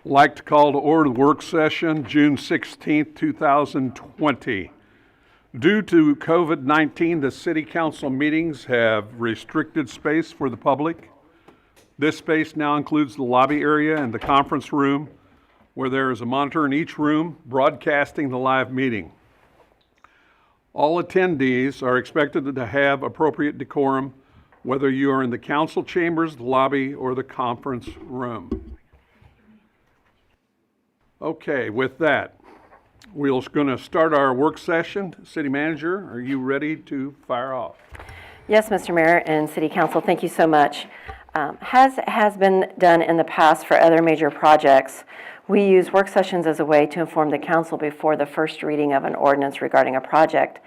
Like to call to order the work session, June 16th, 2020. Due to COVID-19, the City Council meetings have restricted space for the public. This space now includes the lobby area and the conference room, where there is a monitor in each room broadcasting the live meeting. All attendees are expected to have appropriate decorum, whether you are in the council chambers, the lobby, or the conference room. Okay, with that, we're going to start our work session. City Manager, are you ready to fire off? Yes, Mr. Mayor and City Council, thank you so much. Has been done in the past for other major projects, we use work sessions as a way to inform the council before the first reading of an ordinance regarding a project.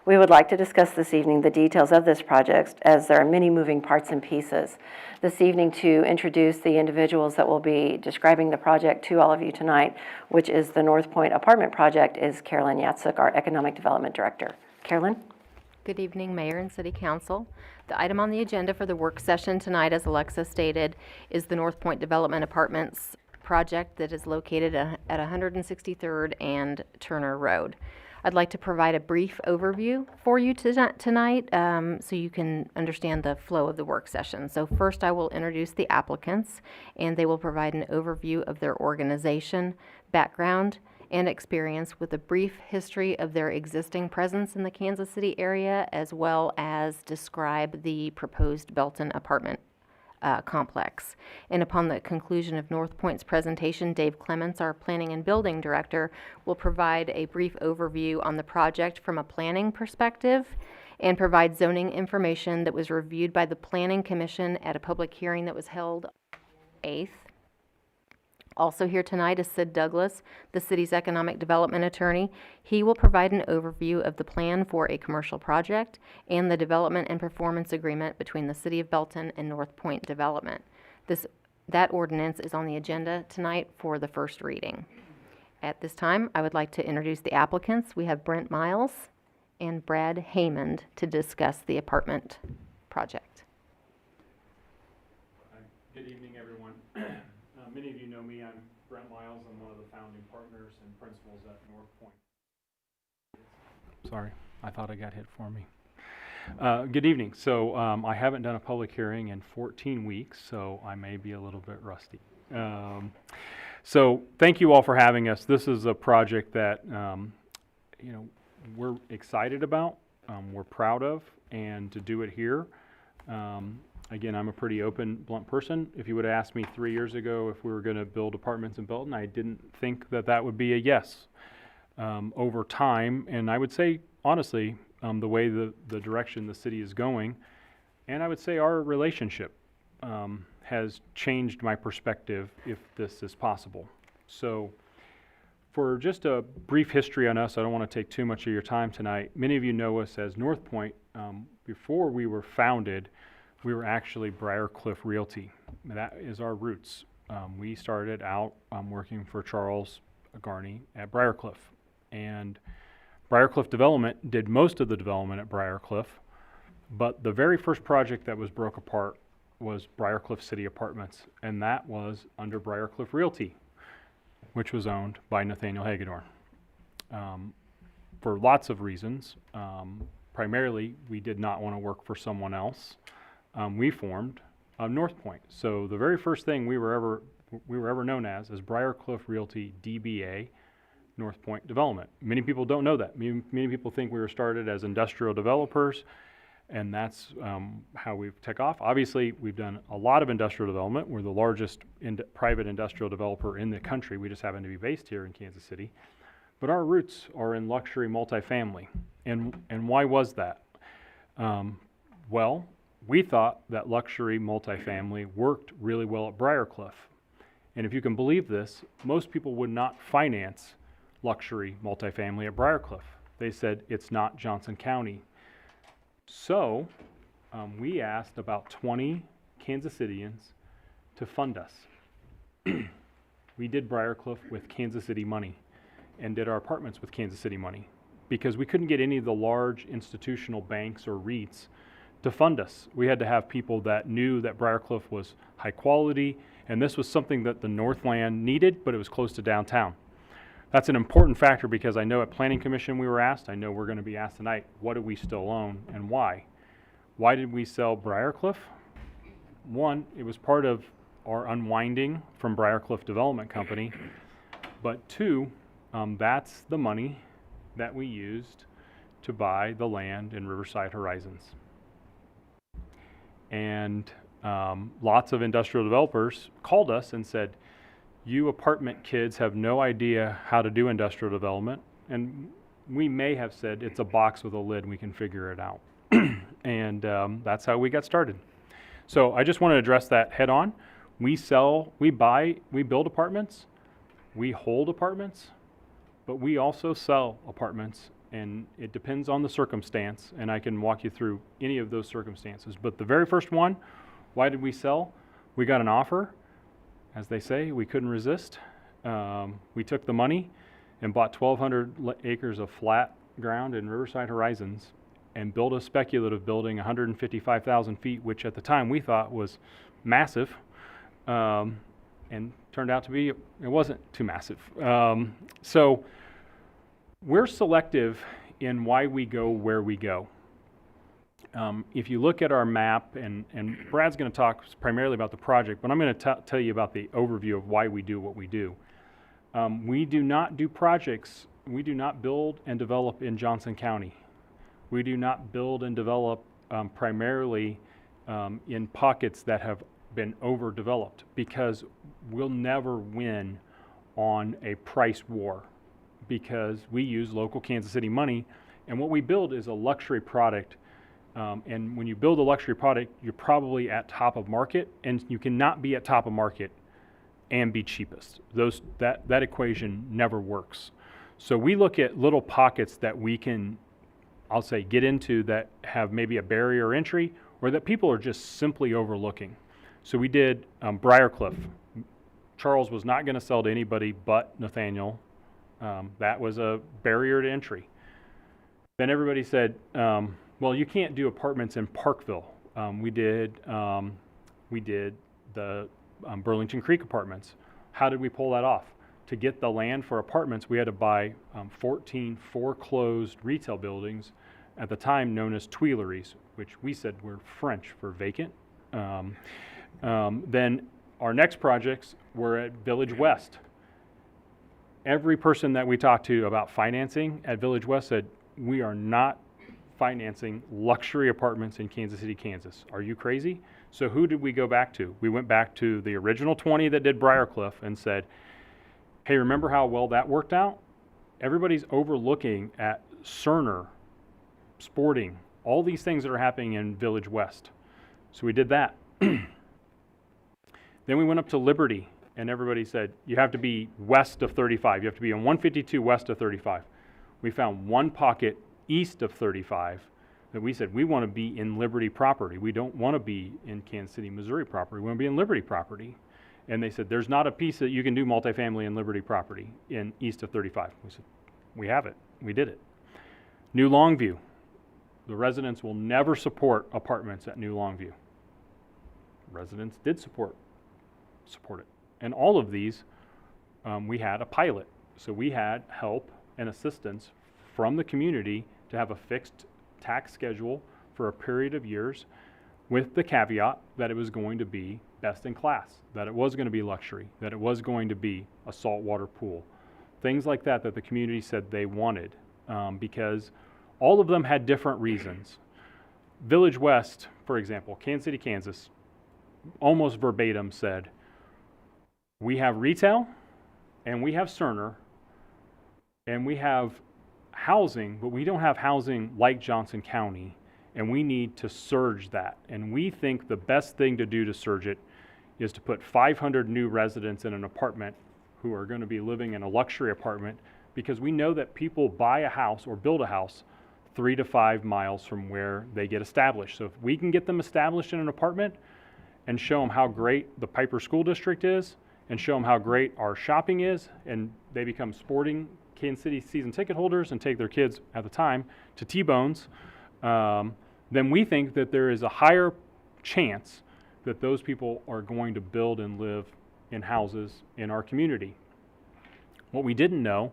We would like to discuss this evening the details of this project, as there are many moving parts and pieces. This evening, to introduce the individuals that will be describing the project to all of you tonight, which is the North Point Apartment Project, is Carolyn Yatsuk, our Economic Development Director. Carolyn? Good evening, Mayor and City Council. The item on the agenda for the work session tonight, as Alexa stated, is the North Point Development Apartments project that is located at 163rd and Turner Road. I'd like to provide a brief overview for you tonight so you can understand the flow of the work session. So first I will introduce the applicants, and they will provide an overview of their organization, background, and experience with a brief history of their existing presence in the Kansas City area, as well as describe the proposed Belton apartment complex. And upon the conclusion of North Point's presentation, Dave Clements, our Planning and Building Director, will provide a brief overview on the project from a planning perspective and provide zoning information that was reviewed by the Planning Commission at a public hearing that was held 8th. Also here tonight is Sid Douglas, the city's economic development attorney. He will provide an overview of the plan for a commercial project and the development and performance agreement between the City of Belton and North Point Development. That ordinance is on the agenda tonight for the first reading. At this time, I would like to introduce the applicants. We have Brent Miles and Brad Haymond to discuss the apartment project. Good evening, everyone. Many of you know me. I'm Brent Miles. I'm one of the founding partners and principals at North Point. Sorry, I thought I got hit for me. Good evening. So I haven't done a public hearing in 14 weeks, so I may be a little bit rusty. So thank you all for having us. This is a project that we're excited about, we're proud of, and to do it here. Again, I'm a pretty open, blunt person. If you would have asked me 3 years ago if we were going to build apartments in Belton, I didn't think that would be a yes. Over time, and I would say, honestly, the way the direction the city is going, and I would say our relationship has changed my perspective if this is possible. So for just a brief history on us, I don't want to take too much of your time tonight. Many of you know us as North Point. Before we were founded, we were actually Briarcliff Realty. That is our roots. We started out working for Charles Garney at Briarcliff. And Briarcliff Development did most of the development at Briarcliff, but the very first project that was broke apart was Briarcliff City Apartments, and that was under Briarcliff Realty, which was owned by Nathaniel Hagedorn. For lots of reasons. Primarily, we did not want to work for someone else. We formed North Point. So the very first thing we were ever known as Briarcliff Realty DBA, North Point Development. Many people don't know that. Many people think we were started as industrial developers, and that's how we've taken off. Obviously, we've done a lot of industrial development. We're the largest private industrial developer in the country. We just happen to be based here in Kansas City. But our roots are in luxury multifamily. And why was that? Well, we thought that luxury multifamily worked really well at Briarcliff. And if you can believe this, most people would not finance luxury multifamily at Briarcliff. They said it's not Johnson County. So we asked about 20 Kansas Cityans to fund us. We did Briarcliff with Kansas City money and did our apartments with Kansas City money because we couldn't get any of the large institutional banks or REITs to fund us. We had to have people that knew that Briarcliff was high quality, and this was something that the Northland needed, but it was close to downtown. That's an important factor because I know at Planning Commission we were asked, I know we're going to be asked tonight, what do we still own and why? Why did we sell Briarcliff? One, it was part of our unwinding from Briarcliff Development Company, but two, that's the money that we used to buy the land in Riverside Horizons. And lots of industrial developers called us and said, you apartment kids have no idea how to do industrial development. And we may have said, it's a box with a lid, we can figure it out. And that's how we got started. So I just want to address that head on. We build apartments, we hold apartments, but we also sell apartments, and it depends on the circumstance, and I can walk you through any of those circumstances. But the very first one, why did we sell? We got an offer. As they say, we couldn't resist. We took the money and bought 1,200 acres of flat ground in Riverside Horizons and built a speculative building 155,000 feet, which at the time we thought was massive, and turned out to be, it wasn't too massive. So we're selective in why we go where we go. If you look at our map, and Brad's going to talk primarily about the project, but I'm going to tell you about the overview of why we do what we do. We do not do projects, we do not build and develop in Johnson County. We do not build and develop primarily in pockets that have been overdeveloped, because we'll never win on a price war, because we use local Kansas City money, and what we build is a luxury product. And when you build a luxury product, you're probably at top of market, and you cannot be at top of market and be cheapest. That equation never works. So we look at little pockets that we can, I'll say, get into that have maybe a barrier entry, or that people are just simply overlooking. So we did Briarcliff. Charles was not going to sell to anybody but Nathaniel. That was a barrier to entry. Then everybody said, well, you can't do apartments in Parkville. We did the Burlington Creek apartments. How did we pull that off? To get the land for apartments, we had to buy 14 foreclosed retail buildings, at the time known as Tuileries, which we said were French for vacant. Then our next projects were at Village West. Every person that we talked to about financing at Village West said, we are not financing luxury apartments in Kansas City, Kansas. Are you crazy? So who did we go back to? We went back to the original 20 that did Briarcliff and said, hey, remember how well that worked out? Everybody's overlooking at Cerner, Sporting, all these things that are happening in Village West. So we did that. Then we went up to Liberty, and everybody said, you have to be west of 35. You have to be on 152 west of 35. We found one pocket east of 35 that we said, we want to be in Liberty property. We don't want to be in Kansas City, Missouri property. We want to be in Liberty property. And they said, there's not a piece that you can do multifamily in Liberty property in east of 35. We said, we have it. We did it. New Longview. The residents will never support apartments at New Longview. Residents did support it. And all of these, we had a pilot. So we had help and assistance from the community to have a fixed tax schedule for a period of years, with the caveat that it was going to be best in class, that it was going to be luxury, that it was going to be a saltwater pool, things like that the community said they wanted, because all of them had different reasons. Village West, for example, Kansas City, Kansas, almost verbatim said, we have retail, and we have Cerner, and we have housing, but we don't have housing like Johnson County, and we need to surge that. And we think the best thing to do to surge it is to put 500 new residents in an apartment who are going to be living in a luxury apartment, because we know that people buy a house or build a house 3 to 5 miles from where they get established. So if we can get them established in an apartment and show them how great the Piper School District is, and show them how great our shopping is, and they become sporting Kansas City season ticket holders and take their kids at the time to T-Bones, then we think that there is a higher chance that those people are going to build and live in houses in our community. What we didn't know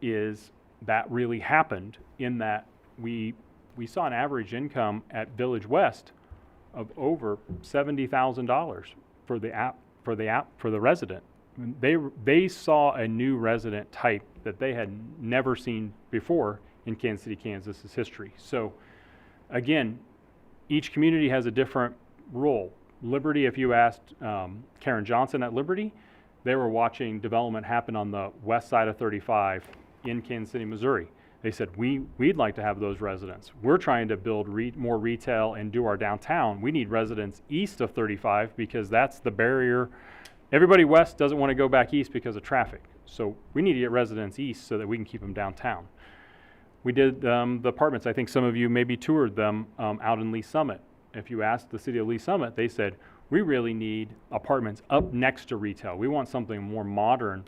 is that really happened, in that we saw an average income at Village West of over $70,000 for the resident. They saw a new resident type that they had never seen before in Kansas City, Kansas's history. So again, each community has a different role. Liberty, if you asked Karen Johnson at Liberty, they were watching development happen on the west side of 35 in Kansas City, Missouri. They said, we'd like to have those residents. We're trying to build more retail and do our downtown. We need residents east of 35 because that's the barrier. Everybody west doesn't want to go back east because of traffic. So we need to get residents east so that we can keep them downtown. We did the apartments. I think some of you maybe toured them out in Lee Summit. If you asked the city of Lee Summit, they said, we really need apartments up next to retail. We want something more modern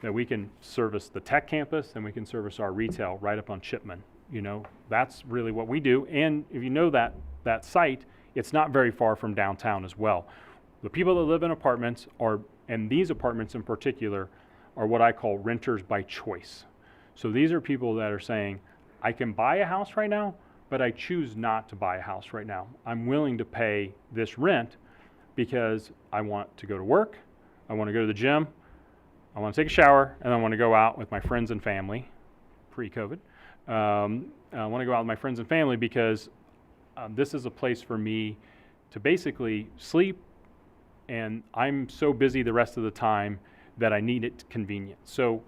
that we can service the tech campus and we can service our retail right up on Chipman. You know, that's really what we do. And if you know that site, it's not very far from downtown as well. The people that live in apartments and these apartments in particular, are what I call renters by choice. So these are people that are saying, I can buy a house right now, but I choose not to buy a house right now. I'm willing to pay this rent because I want to go to work, I want to go to the gym, I want to take a shower, and I want to go out with my friends and family, pre-COVID. I want to go out with my friends and family because this is a place for me to basically sleep, and I'm so busy the rest of the time that I need it convenient. So,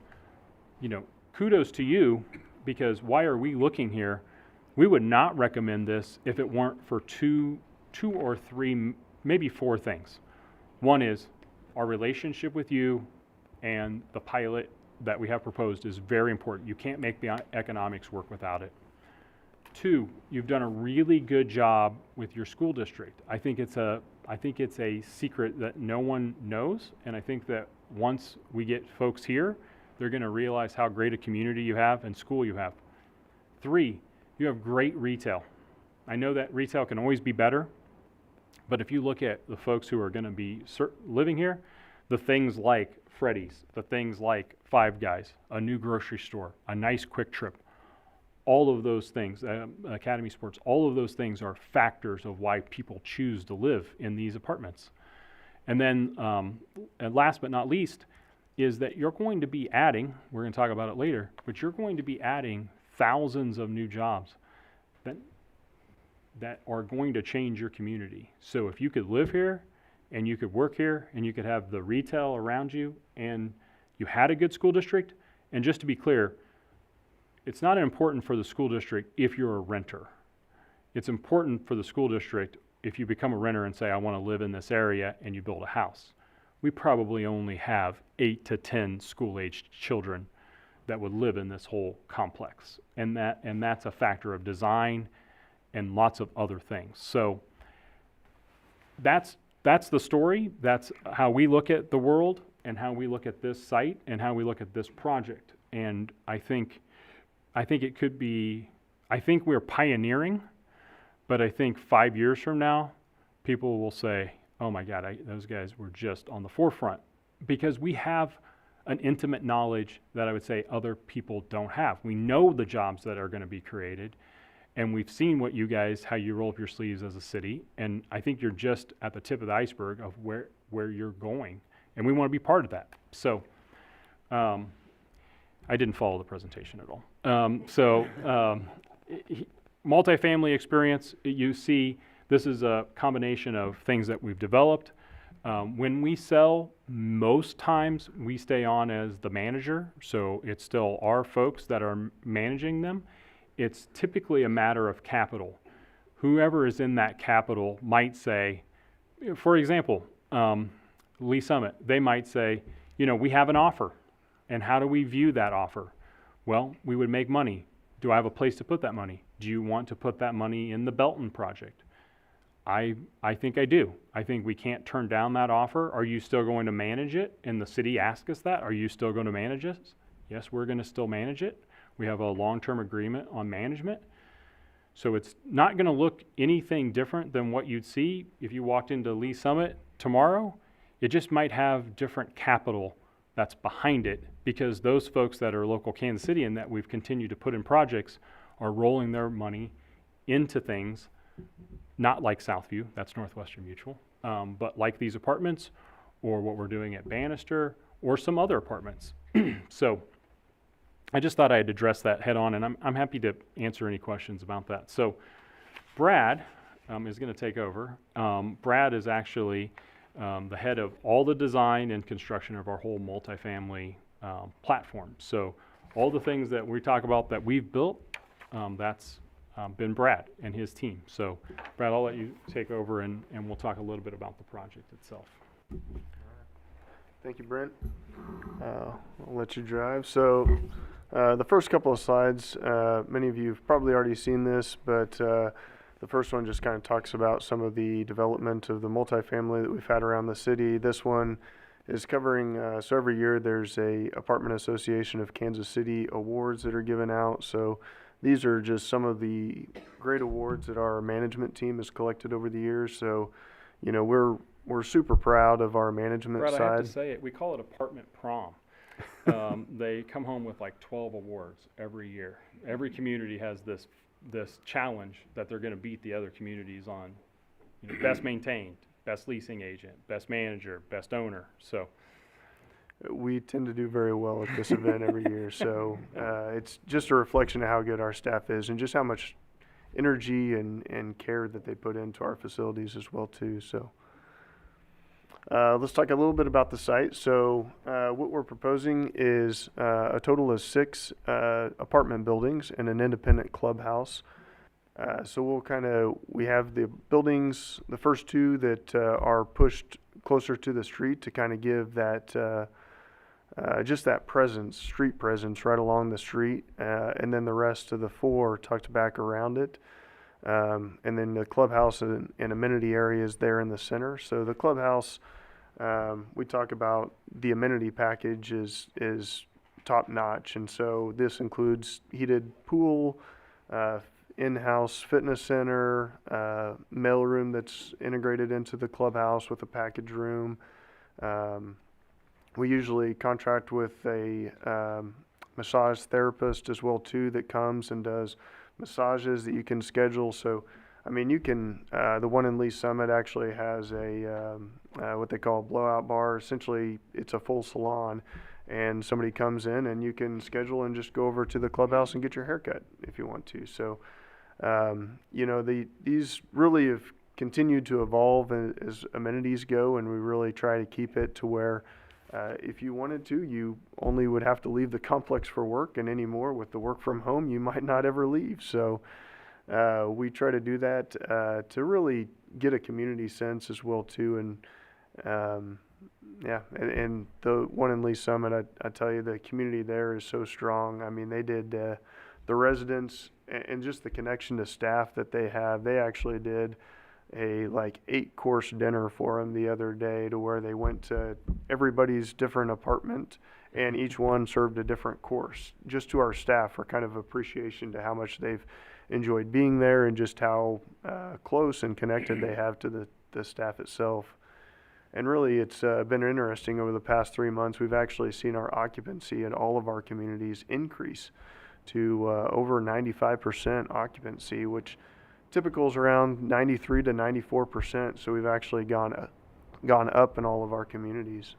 you know, kudos to you, because why are we looking here? We would not recommend this if it weren't for two or three, maybe four things. One is our relationship with you, and the pilot that we have proposed is very important. You can't make the economics work without it. Two, you've done a really good job with your school district. I think it's a secret that no one knows, and I think that once we get folks here, they're going to realize how great a community you have and school you have. Three, you have great retail. I know that retail can always be better, but if you look at the folks who are going to be living here, the things like Freddy's, the things like Five Guys, a new grocery store, a nice Quick Trip, all of those things, Academy Sports, all of those things are factors of why people choose to live in these apartments. And then, and last but not least, is that you're going to be adding, we're going to talk about it later, but you're going to be adding thousands of new jobs that are going to change your community. So if you could live here and you could work here and you could have the retail around you and you had a good school district, and just to be clear, it's not important for the school district if you're a renter. It's important for the school district if you become a renter and say, I want to live in this area, and you build a house. We probably only have 8 to 10 school-aged children that would live in this whole complex. And that's a factor of design and lots of other things. So that's the story. That's how we look at the world and how we look at this site and how we look at this project. And I think it could be, I think we're pioneering, but I think 5 years from now, people will say, oh my God, those guys were just on the forefront, because we have an intimate knowledge that I would say other people don't have. We know the jobs that are going to be created, and we've seen what you guys, how you roll up your sleeves as a city, and I think you're just at the tip of the iceberg of where you're going, and we want to be part of that. So I didn't follow the presentation at all. Multifamily experience, you see, this is a combination of things that we've developed. When we sell, most times we stay on as the manager, so it's still our folks that are managing them. It's typically a matter of capital. Whoever is in that capital might say, for example, Lee Summit, they might say, you know, we have an offer, and how do we view that offer? Well, we would make money. Do I have a place to put that money? Do you want to put that money in the Belton project? I think I do. I think we can't turn down that offer. Are you still going to manage it? And the city asked us that. Are you still going to manage it? Yes, we're going to still manage it. We have a long-term agreement on management. So it's not going to look anything different than what you'd see if you walked into Lee Summit tomorrow. It just might have different capital that's behind it, because those folks that are local Kansas City and that we've continued to put in projects are rolling their money into things, not like Southview, that's Northwestern Mutual, but like these apartments, or what we're doing at Bannister, or some other apartments. So I just thought I'd address that head on, and I'm happy to answer any questions about that. So Brad is going to take over. Brad is actually the head of all the design and construction of our whole multifamily platform. So all the things that we talk about that we've built, that's been Brad and his team. So Brad, I'll let you take over, and we'll talk a little bit about the project itself. Thank you, Brent. I'll let you drive. So the first couple of slides, many of you have probably already seen this, but the first one just kind of talks about some of the development of the multifamily that we've had around the city. This one is covering, so every year there's a Apartment Association of Kansas City awards that are given out. So these are just some of the great awards that our management team has collected over the years. So, you know, we're super proud of our management Brad, side. I have to say it, we call it apartment prom. They come home with like 12 awards every year. Every community has this challenge that they're going to beat the other communities on. You know, best maintained, best leasing agent, best manager, best owner. So We tend to do very well at this event every year. So it's just a reflection of how good our staff is and just how much energy and care that they put into our facilities as well too. So let's talk a little bit about the site. So what we're proposing is a total of 6 apartment buildings and an independent clubhouse. So we have the buildings, the first 2 that are pushed closer to the street to kind of give that just that presence, street presence right along the street, and then the rest of the 4 tucked back around it. And then the clubhouse and amenity areas there in the center. So the clubhouse, we talk about the amenity package is top notch. And so this includes heated pool, in-house fitness center, mailroom that's integrated into the clubhouse with a package room. We usually contract with a massage therapist as well too that comes and does massages that you can schedule. So, I mean, you can, the one in Lee Summit actually has a, what they call a blowout bar. Essentially, it's a full salon, and somebody comes in and you can schedule and just go over to the clubhouse and get your haircut if you want to. So, you know, these really have continued to evolve as amenities go, and we really try to keep it to where if you wanted to, you only would have to leave the complex for work, and anymore with the work from home, you might not ever leave. So we try to do that to really get a community sense as well too. And yeah, and the one in Lee Summit, I tell you, the community there is so strong. I mean, they did the residents and just the connection to staff that they have. They actually did a 8-course dinner for them the other day, to where they went to everybody's different apartment and each one served a different course, just to our staff, for kind of appreciation to how much they've enjoyed being there and just how close and connected they have to the staff itself. And really, it's been interesting. Over the past 3 months, we've actually seen our occupancy in all of our communities increase to over 95% occupancy, which typical is around 93 to 94%. So we've actually gone up in all of our communities.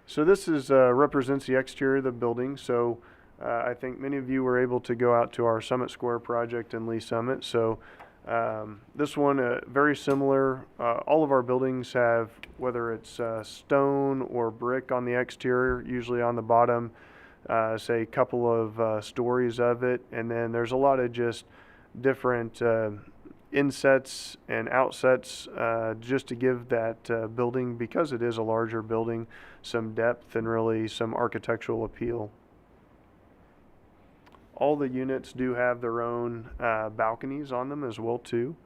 So this is represents the exterior of the building. So I think many of you were able to go out to our Summit Square project in Lee Summit. So this one, very similar. All of our buildings have, whether it's stone or brick on the exterior, usually on the bottom, say a couple of stories of it. And then there's a lot of just different insets and outsets just to give that building, because it is a larger building, some depth and really some architectural appeal. All the units do have their own balconies on them as well too.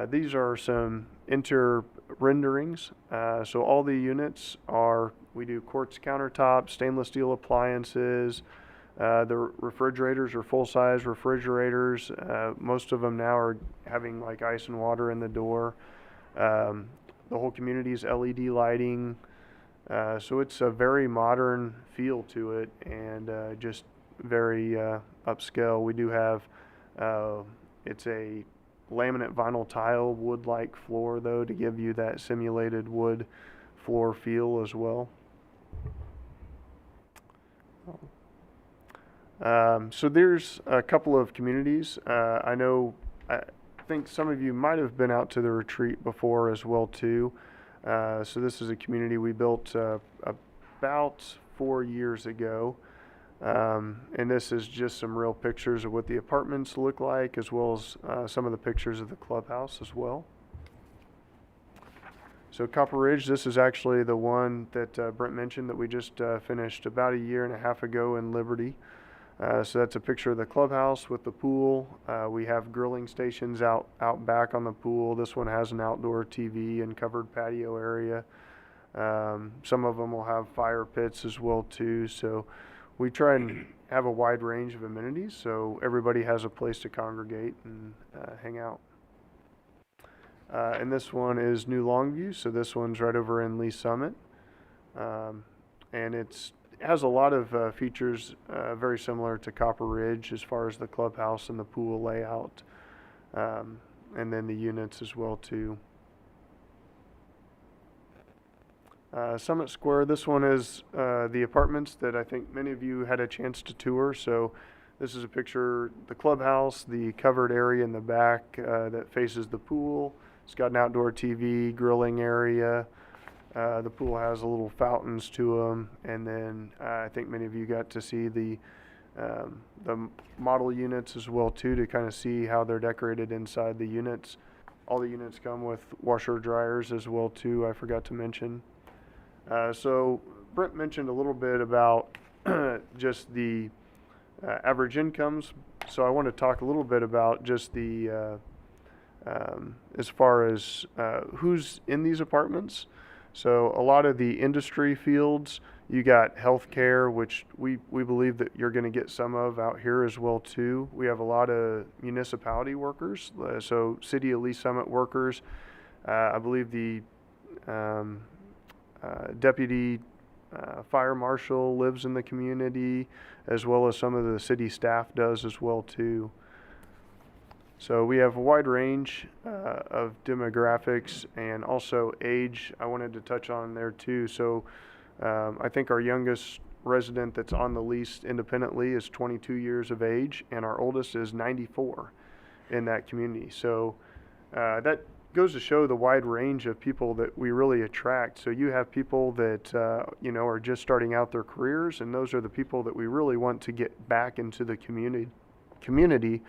These are some interior renderings. So all the units we do quartz countertops, stainless steel appliances, The refrigerators are full-size refrigerators. Most of them now are having like ice and water in the door. The whole community is LED lighting. So it's a very modern feel to it, and just very upscale. We do have, it's a laminate vinyl tile wood-like floor though, to give you that simulated wood floor feel as well. So there's a couple of communities. I think some of you might have been out to the retreat before as well too. So this is a community we built about 4 years ago. And this is just some real pictures of what the apartments look like, as well as some of the pictures of the clubhouse as well. So Copper Ridge, this is actually the one that Brent mentioned that we just finished about 1.5 years ago in Liberty. So that's a picture of the clubhouse with the pool. We have grilling stations out back on the pool. This one has an outdoor TV and covered patio area. Some of them will have fire pits as well too. So we try and have a wide range of amenities so everybody has a place to congregate and hang out. And this one is New Longview. So this one's right over in Lee Summit. And it has a lot of features very similar to Copper Ridge as far as the clubhouse and the pool layout, and then the units as well too. Summit Square, this one is the apartments that I think many of you had a chance to tour. So this is a picture, the clubhouse, the covered area in the back that faces the pool. It's got an outdoor TV, grilling area. The pool has a little fountains to them, and then I think many of you got to see the model units as well too, to kind of see how they're decorated inside the units. All the units come with washer dryers as well too, I forgot to mention. So Brent mentioned a little bit about just the average incomes. So I want to talk a little bit about just the as far as who's in these apartments. So a lot of the industry fields, you got healthcare, which we believe that you're going to get some of out here as well too. We have a lot of municipality workers, so City of Lee Summit workers. I believe the deputy fire marshal lives in the community, as well as some of the city staff does as well too. So we have a wide range of demographics and also age. I wanted to touch on there too. So I think our youngest resident that's on the lease independently is 22 years of age, and our oldest is 94 in that community. So that goes to show the wide range of people that we really attract. So you have people that are just starting out their careers, and those are the people that we really want to get back into the community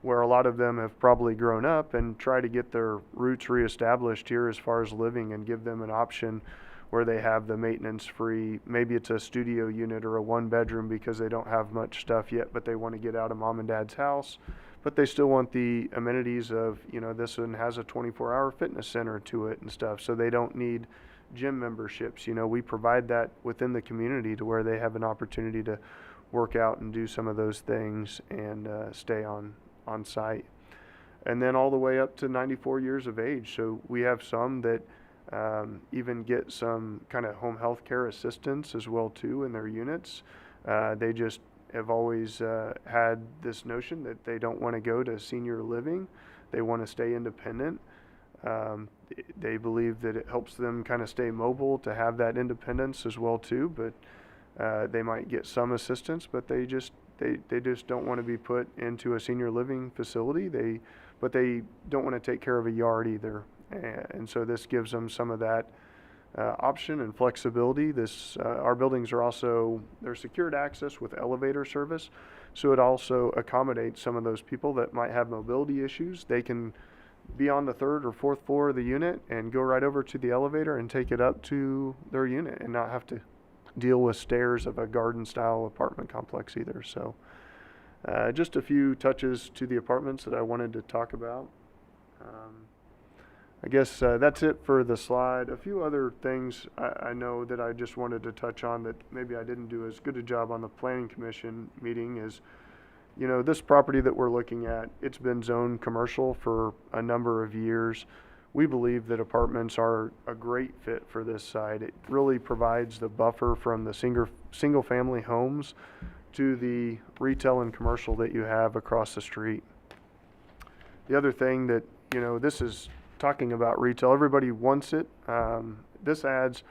where a lot of them have probably grown up, and try to get their roots reestablished here as far as living, and give them an option where they have the maintenance free. Maybe it's a studio unit or a 1-bedroom because they don't have much stuff yet, but they want to get out of mom and dad's house, but they still want the amenities of, this one has a 24-hour fitness center to it and stuff, so they don't need gym memberships. We provide that within the community to where they have an opportunity to work out and do some of those things and stay on site. And then all the way up to 94 years of age. So we have some that even get some kind of home health care assistance as well too in their units. They just have always had this notion that they don't want to go to senior living. They want to stay independent. They believe that it helps them kind of stay mobile to have that independence as well too, but they might get some assistance, but they just don't want to be put into a senior living facility. But they don't want to take care of a yard either. And so this gives them some of that option and flexibility. Our buildings are also, they're secured access with elevator service. So it also accommodates some of those people that might have mobility issues. They can be on the 3rd or 4th floor of the unit and go right over to the elevator and take it up to their unit, and not have to deal with stairs of a garden style apartment complex either. So just a few touches to the apartments that I wanted to talk about. I guess that's it for the slide. A few other things I know that I just wanted to touch on that maybe I didn't do as good a job on the Planning Commission meeting is, you know, this property that we're looking at, it's been zoned commercial for a number of years. We believe that apartments are a great fit for this site. It really provides the buffer from the single family homes to the retail and commercial that you have across the street. The other thing that, you know, this is talking about retail, everybody wants it. This adds,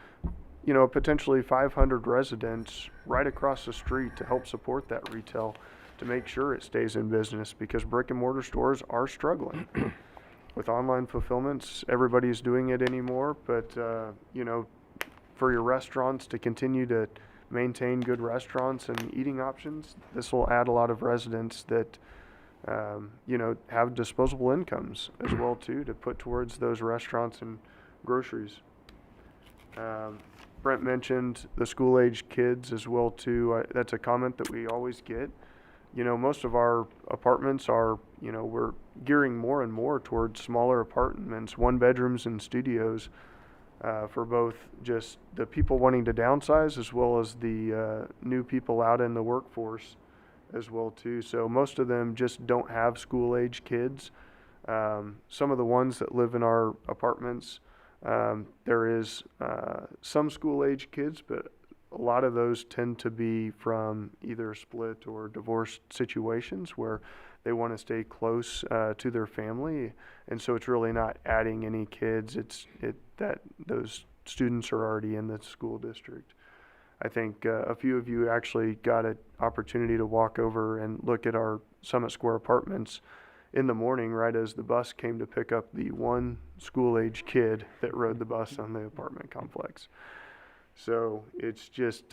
you know, potentially 500 residents right across the street to help support that retail, to make sure it stays in business, because brick and mortar stores are struggling. With online fulfillments, everybody's doing it anymore, but, you know, for your restaurants to continue to maintain good restaurants and eating options, this will add a lot of residents that, you know, have disposable incomes as well too, to put towards those restaurants and groceries. Brent mentioned the school-age kids as well too. That's a comment that we always get. You know, most of our apartments are, you know, we're gearing more and more towards smaller apartments, 1-bedrooms and studios, for both just the people wanting to downsize as well as the new people out in the workforce as well too. So most of them just don't have school-age kids. Some of the ones that live in our apartments, there is some school-age kids, but a lot of those tend to be from either split or divorced situations where they want to stay close to their family, and so it's really not adding any kids. It's that those students are already in the school district. I think a few of you actually got an opportunity to walk over and look at our Summit Square apartments in the morning, right as the bus came to pick up the one school-age kid that rode the bus on the apartment complex. So it's just,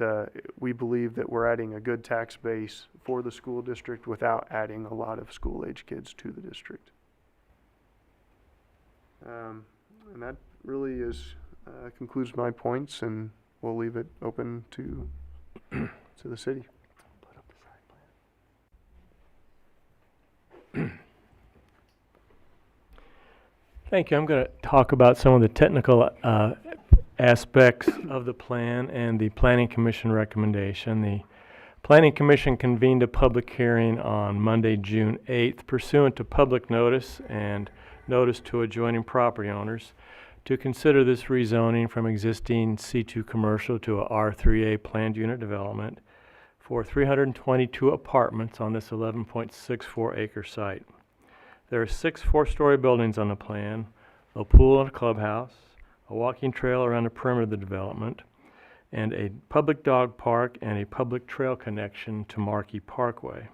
we believe that we're adding a good tax base for the school district without adding a lot of school-age kids to the district. And that really is, concludes my points, and we'll leave it open to the city. Thank you. I'm going to talk about some of the technical aspects of the plan and the Planning Commission recommendation. The Planning Commission convened a public hearing on Monday, June 8th, pursuant to public notice and notice to adjoining property owners to consider this rezoning from existing C2 commercial to a R3A planned unit development for 322 apartments on this 11.64 acre site. There are 6 4-story buildings on the plan, a pool and a clubhouse, a walking trail around the perimeter of the development, and a public dog park and a public trail connection to Markey Parkway.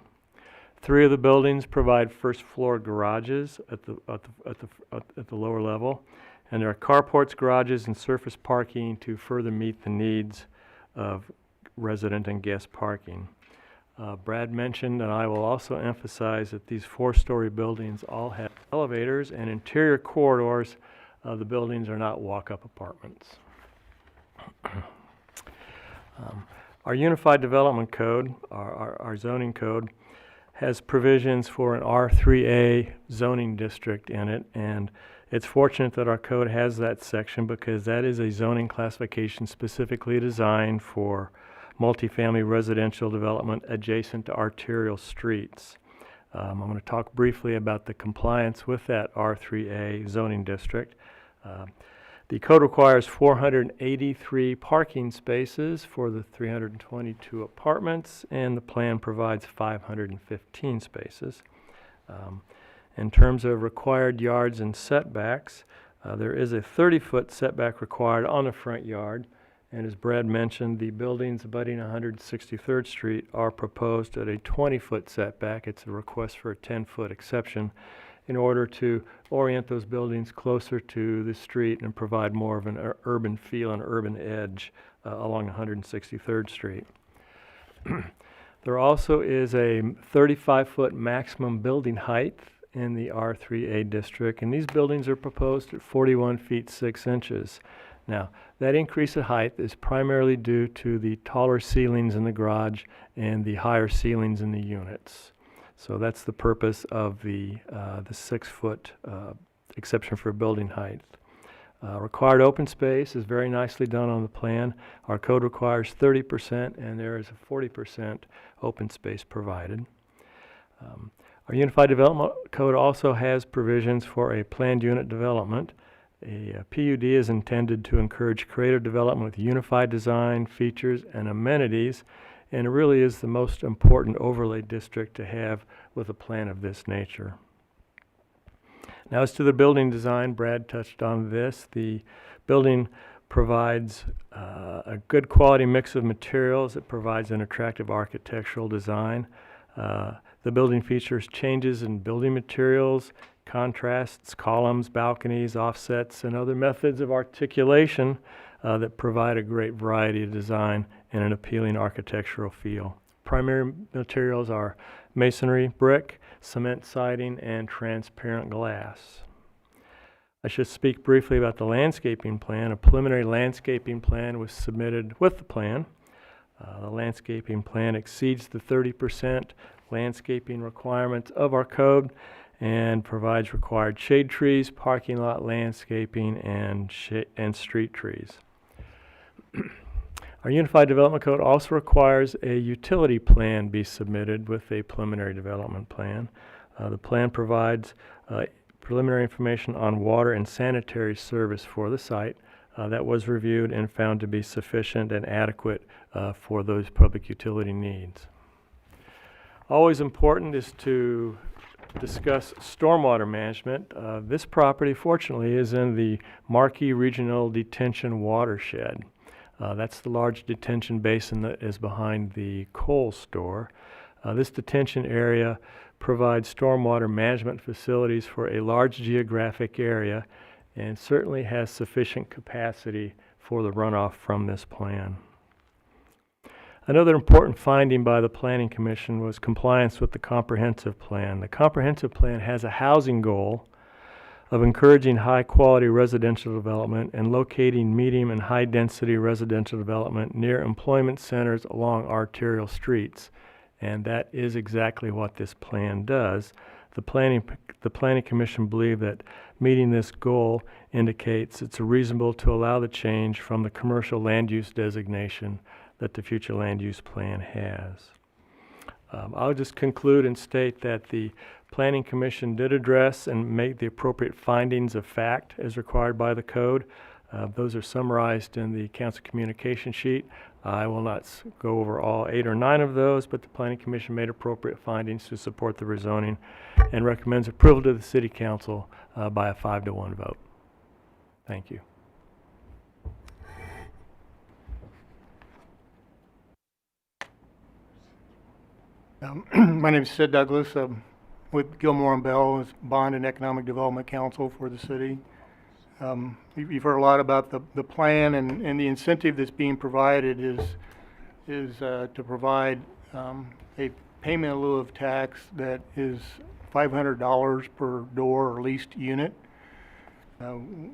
3 of the buildings provide first-floor garages at the lower level, and there are carports, garages, and surface parking to further meet the needs of resident and guest parking. Brad mentioned, and I will also emphasize, that these 4-story buildings all have elevators and interior corridors. The buildings are not walk-up apartments. Our Unified Development Code, our zoning code, has provisions for an R3A zoning district in it, and it's fortunate that our code has that section because that is a zoning classification specifically designed for multifamily residential development adjacent to arterial streets. I'm going to talk briefly about the compliance with that R3A zoning district. The code requires 483 parking spaces for the 322 apartments, and the plan provides 515 spaces. In terms of required yards and setbacks, there is a 30-foot setback required on the front yard, and as Brad mentioned, the buildings abutting 163rd Street are proposed at a 20-foot setback. It's a request for a 10-foot exception in order to orient those buildings closer to the street and provide more of an urban feel and urban edge along 163rd Street. There also is a 35-foot maximum building height in the R3A district, and these buildings are proposed at 41 feet 6 inches. Now, that increase in height is primarily due to the taller ceilings in the garage and the higher ceilings in the units. So that's the purpose of the 6-foot exception for building height. Required open space is very nicely done on the plan. Our code requires 30%, and there is a 40% open space provided. Our Unified Development Code also has provisions for a planned unit development. A PUD is intended to encourage creative development with unified design, features, and amenities, and it really is the most important overlay district to have with a plan of this nature. Now, as to the building design, Brad touched on this. The building provides a good quality mix of materials. It provides an attractive architectural design. The building features changes in building materials, contrasts, columns, balconies, offsets, and other methods of articulation that provide a great variety of design and an appealing architectural feel. Primary materials are masonry, brick, cement siding, and transparent glass. I should speak briefly about the landscaping plan. A preliminary landscaping plan was submitted with the plan. The landscaping plan exceeds the 30% landscaping requirements of our code and provides required shade trees, parking lot landscaping, and street trees. Our Unified Development Code also requires a utility plan be submitted with a preliminary development plan. The plan provides preliminary information on water and sanitary service for the site. That was reviewed and found to be sufficient and adequate for those public utility needs. Always important is to discuss stormwater management. This property, fortunately, is in the Marquis Regional Detention Watershed. That's the large detention basin that is behind the coal store. This detention area provides stormwater management facilities for a large geographic area and certainly has sufficient capacity for the runoff from this plan. Another important finding by the Planning Commission was compliance with the comprehensive plan. The comprehensive plan has a housing goal of encouraging high-quality residential development and locating medium and high-density residential development near employment centers along arterial streets. And that is exactly what this plan does. The Planning Commission believed that meeting this goal indicates it's reasonable to allow the change from the commercial land use designation that the future land use plan has. I'll just conclude and state that the Planning Commission did address and make the appropriate findings of fact as required by the code. Those are summarized in the council communication sheet. I will not go over all 8 or 9 of those, but the Planning Commission made appropriate findings to support the rezoning and recommends approval to the City Council by a 5-to-1 vote. Thank you. My name is Sid Douglas. I'm with Gilmore and Bell as Bond and Economic Development Counsel for the city. You've heard a lot about the plan and the incentive that's being provided is to provide a payment in lieu of tax that is $500 per door or leased unit.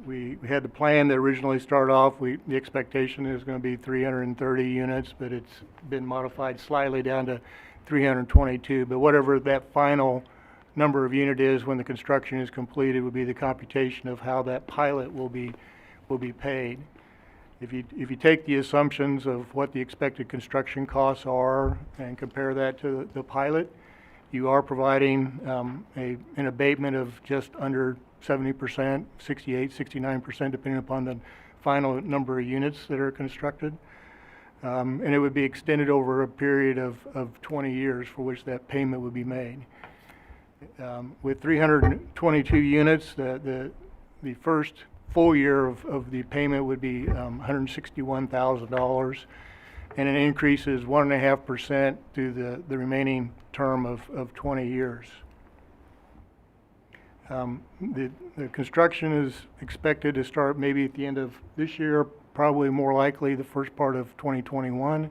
We had the plan that originally started off, the expectation is going to be 330 units, but it's been modified slightly down to 322. But whatever that final number of unit is when the construction is completed would be the computation of how that pilot will be paid. If you take the assumptions of what the expected construction costs are and compare that to the pilot, you are providing an abatement of just under 70%, 68, 69%, depending upon the final number of units that are constructed. And it would be extended over a period of 20 years for which that payment would be made. With 322 units, the first full year of the payment would be $161,000, and it increases 1.5% through the remaining term of 20 years. The construction is expected to start maybe at the end of this year, probably more likely the first part of 2021.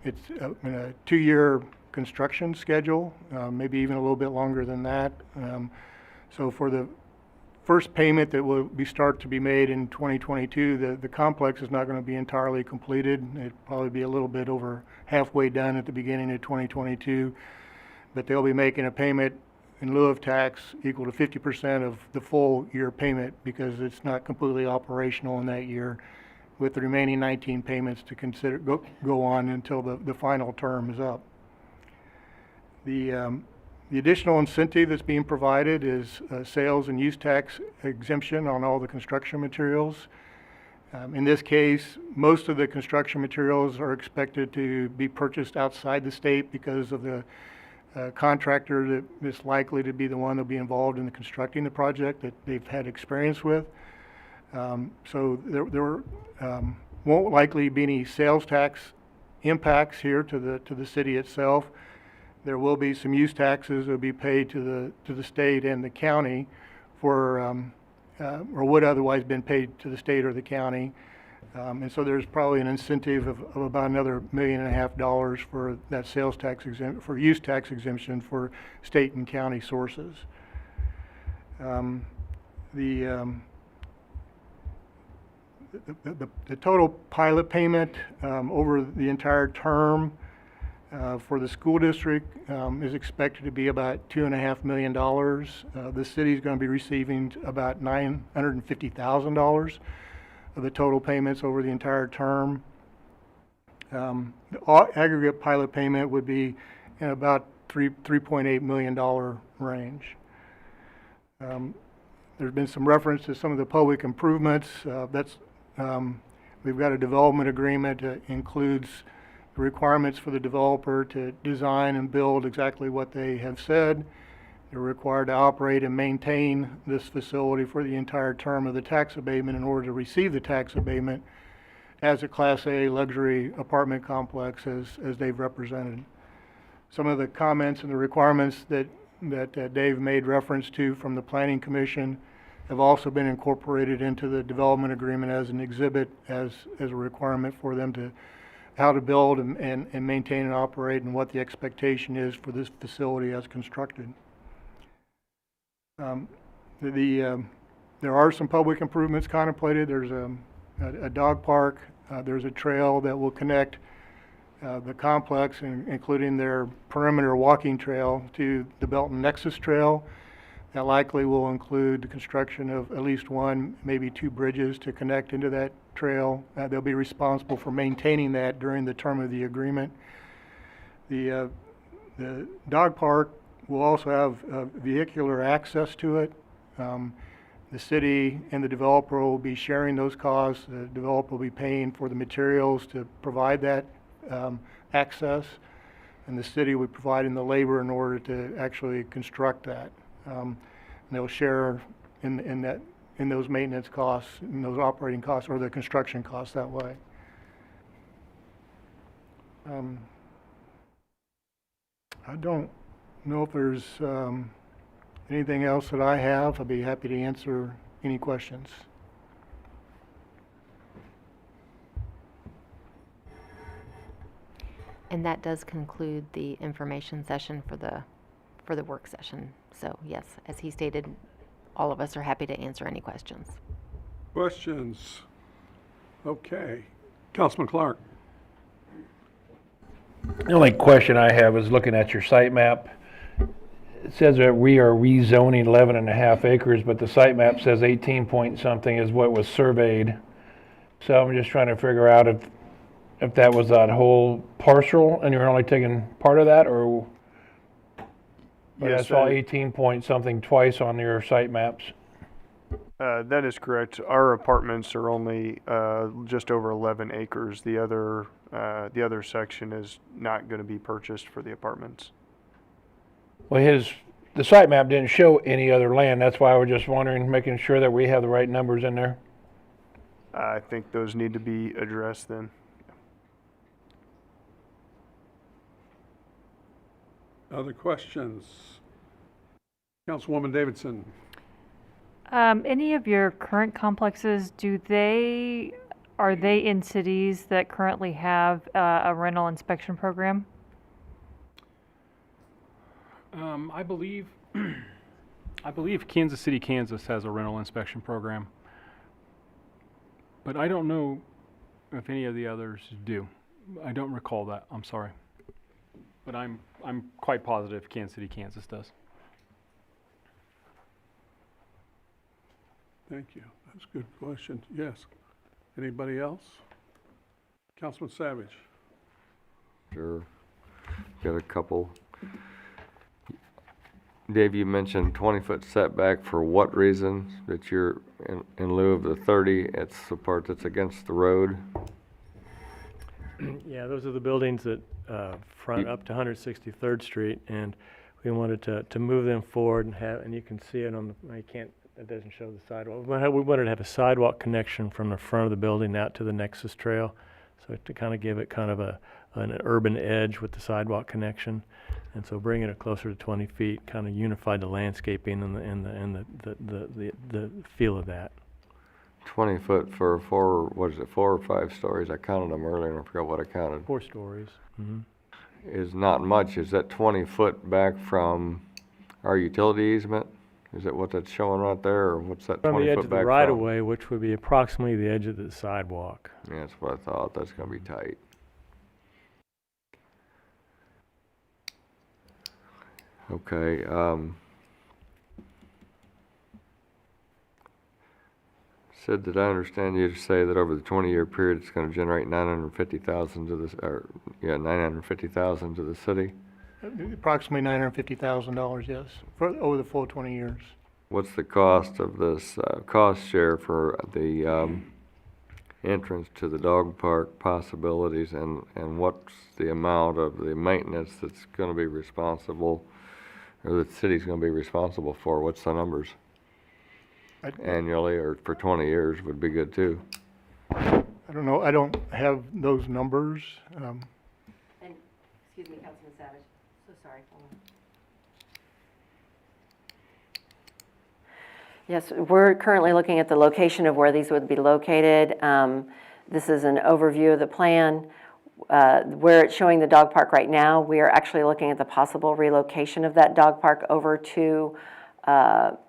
It's in a 2-year construction schedule, maybe even a little bit longer than that. So for the first payment that will start to be made in 2022, the complex is not going to be entirely completed. It'll probably be a little bit over halfway done at the beginning of 2022, but they'll be making a payment in lieu of tax equal to 50% of the full year payment because it's not completely operational in that year, with the remaining 19 payments to go on until the final term is up. The additional incentive that's being provided is sales and use tax exemption on all the construction materials. In this case, most of the construction materials are expected to be purchased outside the state because of the contractor that is likely to be the one that'll be involved in the constructing the project that they've had experience with. So there won't likely be any sales tax impacts here to the city itself. There will be some use taxes that will be paid to the state and the county for or would otherwise been paid to the state or the county. And so there's probably an incentive of about another $1.5 million for that sales tax for use tax exemption for state and county sources. The total pilot payment over the entire term for the school district is expected to be about $2.5 million. The city is going to be receiving about $950,000 of the total payments over the entire term. The aggregate pilot payment would be in about $3.8 million range. There's been some reference to some of the public improvements. We've got a development agreement that includes the requirements for the developer to design and build exactly what they have said. They're required to operate and maintain this facility for the entire term of the tax abatement in order to receive the tax abatement as a Class A luxury apartment complex as they've represented. Some of the comments and the requirements that Dave made reference to from the Planning Commission have also been incorporated into the development agreement as an exhibit, as a requirement for them to how to build and maintain and operate, and what the expectation is for this facility as constructed. There are some public improvements contemplated. There's a dog park. There's a trail that will connect the complex, including their perimeter walking trail, to the Belton Nexus Trail. That likely will include the construction of at least one, maybe two bridges to connect into that trail. They'll be responsible for maintaining that during the term of the agreement. The dog park will also have vehicular access to it. The city and the developer will be sharing those costs. The developer will be paying for the materials to provide that access, and the city will be providing the labor in order to actually construct that. And they'll share in those maintenance costs, in those operating costs, or the construction costs that way. I don't know if there's anything else that I have. I'd be happy to answer any questions. And that does conclude the information session for the work session. So yes, as he stated, all of us are happy to answer any questions. Questions? Okay. Councilman Clark. The only question I have is looking at your site map. It says that we are rezoning 11.5 acres, but the site map says 18 point something is what was surveyed. So I'm just trying to figure out if that was that whole parcel and you're only taking part of that, or but Yes, I saw 18 point something twice on your site maps. That is correct. Our apartments are only just over 11 acres. The other section is not going to be purchased for the apartments. Well, the site map didn't show any other land. That's why I was just wondering, making sure that we have the right numbers in there. I think those need to be addressed then. Other questions? Councilwoman Davidson. Any of your current complexes, are they in cities that currently have a rental inspection program? I believe Kansas City, Kansas has a rental inspection program, but I don't know if any of the others do. I don't recall that. I'm sorry, but I'm quite positive Kansas City, Kansas does. Thank you. That's a good question. Yes. Anybody else? Councilman Savage. Sure. Got a couple. Dave, you mentioned 20-foot setback for what reason? That you're in lieu of the 30, it's the part that's against the road? Yeah, those are the buildings that front up to 163rd Street, and we wanted to move them forward and have, and you can see it on the, you can't, it doesn't show the sidewalk. We wanted to have a sidewalk connection from the front of the building out to the Nexus Trail, so to kind of give it kind of an urban edge with the sidewalk connection, and so bringing it closer to 20 feet kind of unified the landscaping and the feel of that. 20 foot for 4 or 5 stories? I counted them earlier and I forgot what I counted. 4 stories. Mm-hmm. Is not much. Is that 20 foot back from our utility easement? Is that what that's showing right there, or what's that 20 From the edge foot of the back right from? of way, which would be approximately the edge of the sidewalk. Yeah, that's what I thought. That's gonna be tight. Okay, Sid, did I understand you to say that over the 20-year period, it's gonna generate 950,000 to this, or, yeah, 950,000 to the city? Approximately $950,000, yes, for over the full 20 years. What's the cost of this, cost share for the, entrance to the dog park possibilities, and what's the amount of the maintenance that's gonna be responsible, or the city's gonna be responsible for? What's the numbers? Annually, or for 20 years would be good too. I don't know, I don't have those numbers. And, excuse me, Councilman Savage, so sorry, hold on. Yes, we're currently looking at the location of where these would be located. This is an overview of the plan. Where it's showing the dog park right now, we are actually looking at the possible relocation of that dog park over to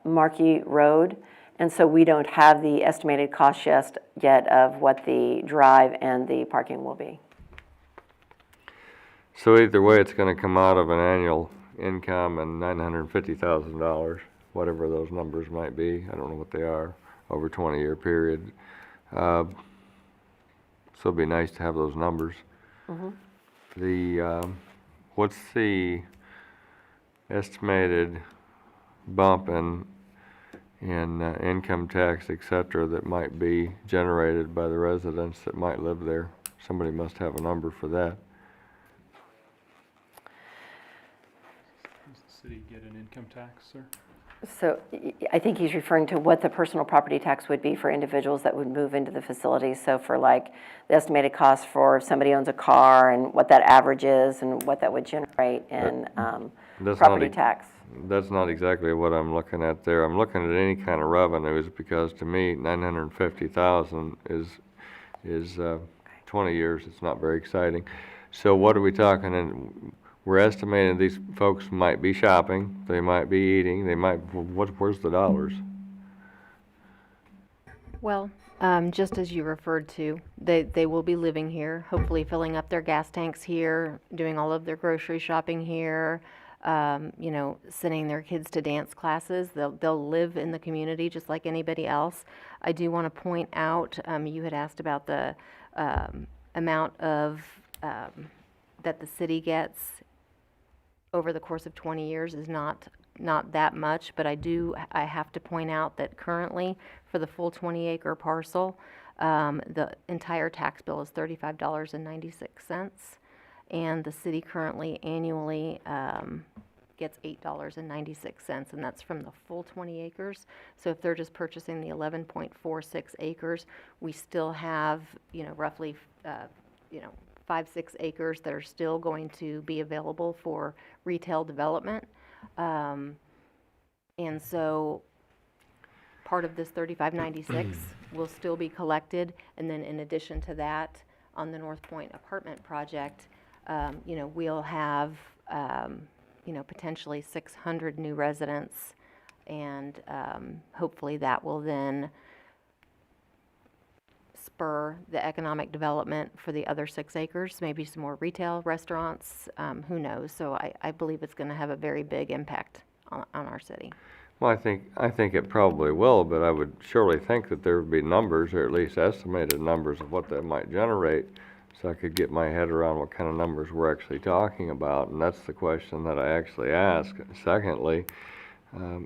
Markey Road. And so we don't have the estimated cost yet of what the drive and the parking will be. So either way, it's gonna come out of an annual income and $950,000, whatever those numbers might be. I don't know what they are, over a 20-year period. So it'd be nice to have those numbers. Mhm. The, what's the estimated bump in income tax, et cetera, that might be generated by the residents that might live there? Somebody must have a number for that. Does the city get an income tax, sir? So I think he's referring to what the personal property tax would be for individuals that would move into the facility. So for like the estimated cost for if somebody owns a car and what that average is and what that would generate in property tax. That's not exactly what I'm looking at there. I'm looking at any kind of revenues, because to me, 950,000 is 20 years. It's not very exciting. So what are we talking? And we're estimating these folks might be shopping, they might be eating, they might. Where's the dollars? Well, just as you referred to, they will be living here, hopefully filling up their gas tanks here, doing all of their grocery shopping here, you know, sending their kids to dance classes. They'll live in the community just like anybody else. I do want to point out, you had asked about the amount of that the city gets over the course of 20 years is not that much, but I have to point out that currently for the full 20-acre parcel, the entire tax bill is $35.96, and the city currently annually gets $8.96, and that's from the full 20 acres. So if they're just purchasing the 11.46 acres, we still have, you know, roughly, 5-6 acres that are still going to be available for retail development. And so part of this 3596 will still be collected. And then in addition to that, on the North Point apartment project, we'll have, potentially 600 new residents. And hopefully that will then spur the economic development for the other 6 acres, maybe some more retail, restaurants, who knows? So I believe it's going to have a very big impact on our city. Well, I think it probably will, but I would surely think that there would be numbers, or at least estimated numbers of what that might generate, so I could get my head around what kind of numbers we're actually talking about, and that's the question that I actually ask. Secondly,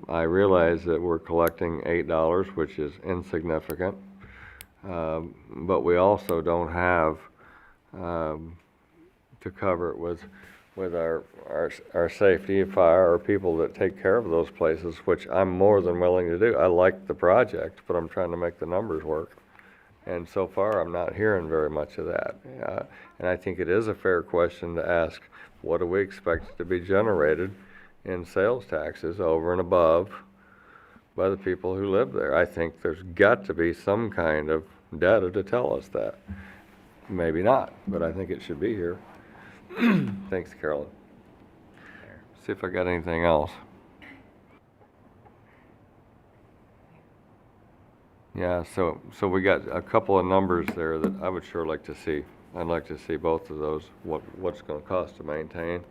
I realize that we're collecting $8, which is insignificant, but we also don't have to cover it with our safety, fire, or people that take care of those places, which I'm more than willing to do. I like the project, but I'm trying to make the numbers work. And so far, I'm not hearing very much of that. And I think it is a fair question to ask, what do we expect to be generated in sales taxes over and above by the people who live there? I think there's got to be some kind of data to tell us that. Maybe not, but I think it should be here. Thanks, Carolyn. See if I got anything else. Yeah, so we got a couple of numbers there that I would sure like to see. I'd like to see both of those, what's gonna cost to maintain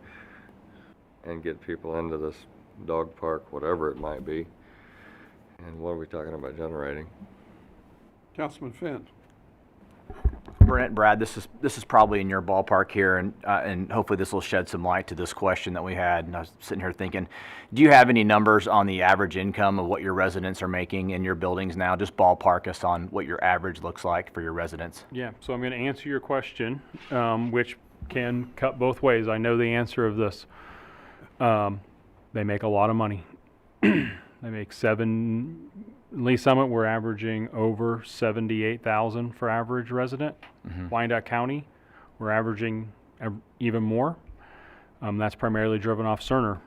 and get people into this dog park, whatever it might be. And what are we talking about generating? Councilman Finn. Brad, this is probably in your ballpark here, and hopefully this will shed some light to this question that we had. And I was sitting here thinking, do you have any numbers on the average income of what your residents are making in your buildings now? Just ballpark us on what your average looks like for your residents. Yeah, so I'm going to answer your question, which can cut both ways. I know the answer of this. They make a lot of money. They make Lee Summit, we're averaging over $78,000 for average resident. Wyandotte County, we're averaging even more. That's primarily driven off Cerner.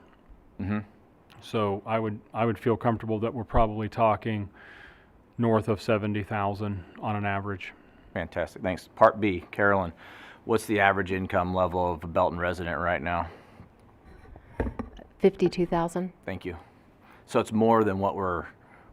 So I would feel comfortable that we're probably talking north of 70,000 on an average. Fantastic, thanks. Part B, Carolyn, what's the average income level of a Belton resident right now? 52,000. Thank you. So it's more than what we're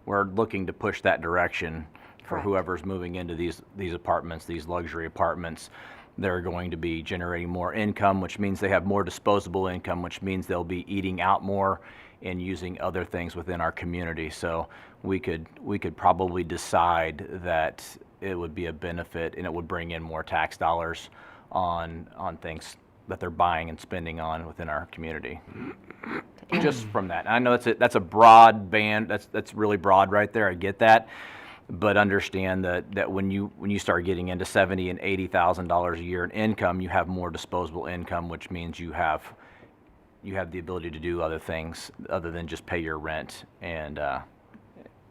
looking to push that direction for Correct. whoever's moving into these apartments, these luxury apartments. They're going to be generating more income, which means they have more disposable income, which means they'll be eating out more and using other things within our community. So we could probably decide that it would be a benefit and it would bring in more tax dollars on things that they're buying and spending on within our community. Just from that. I know that's a broad band. That's really broad right there. I get that, but understand that when you start getting into $70,000 and $80,000 a year in income, you have more disposable income, which means you have the ability to do other things other than just pay your rent and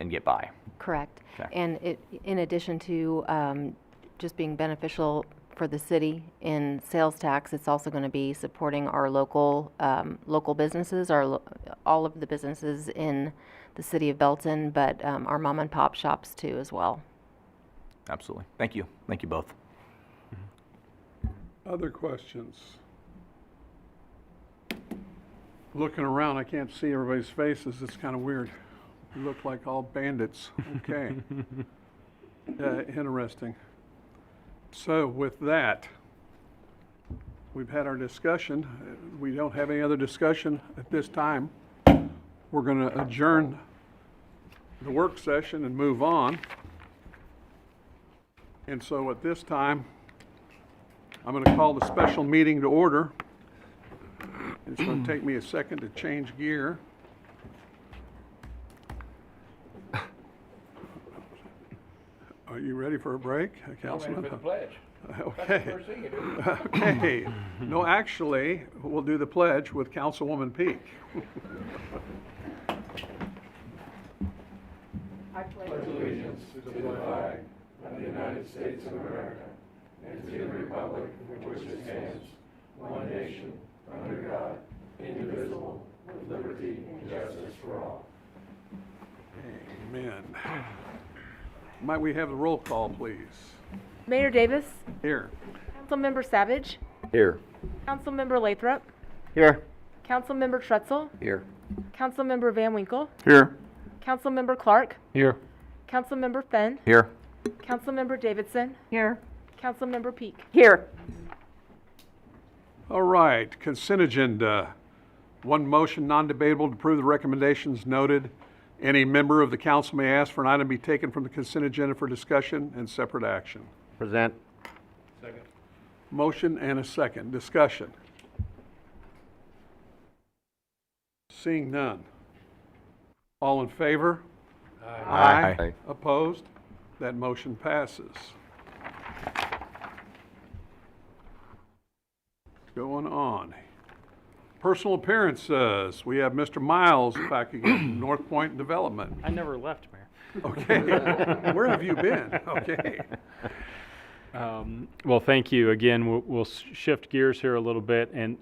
get by. Correct. Okay. And in addition to just being beneficial for the city in sales tax, it's also going to be supporting our local businesses, all of the businesses in the city of Belton, but our mom and pop shops too as well. Absolutely. Thank you. Thank you both. Other questions? Looking around, I can't see everybody's faces. It's kind of weird. We look like all bandits. Okay. Interesting. So with that, we've had our discussion. We don't have any other discussion at this time. We're going to adjourn the work session and move on. And so at this time, I'm going to call the special meeting to order. It's going to take me a second to change gear. Are you ready for a break, Councilman? For the pledge. Okay. Okay. No, actually, we'll do the pledge with Councilwoman Peak. Amen. Might we have the roll call, please? Mayor Davis, Here. Councilmember Savage, Here. Councilmember Lathrop, Here. Councilmember Trutzel, Here. Councilmember Van Winkle, Here. Councilmember Clark, Here. Councilmember Fenn, Here. Councilmember Davidson, Here. Councilmember Peak. Here. All right, consent agenda. One motion, non-debatable, to approve the recommendations noted Any member of the council may ask for an item be taken from the consent agenda for discussion and separate action. Present. Motion and a second. Discussion. Seeing none. All in favor? Aye. Opposed? That motion passes. Going on. Personal appearances. We have Mr. Miles back again, North Point Development. I never left, Mayor. Okay. Where have you been? Okay. Well, thank you. Again, we'll shift gears here a little bit and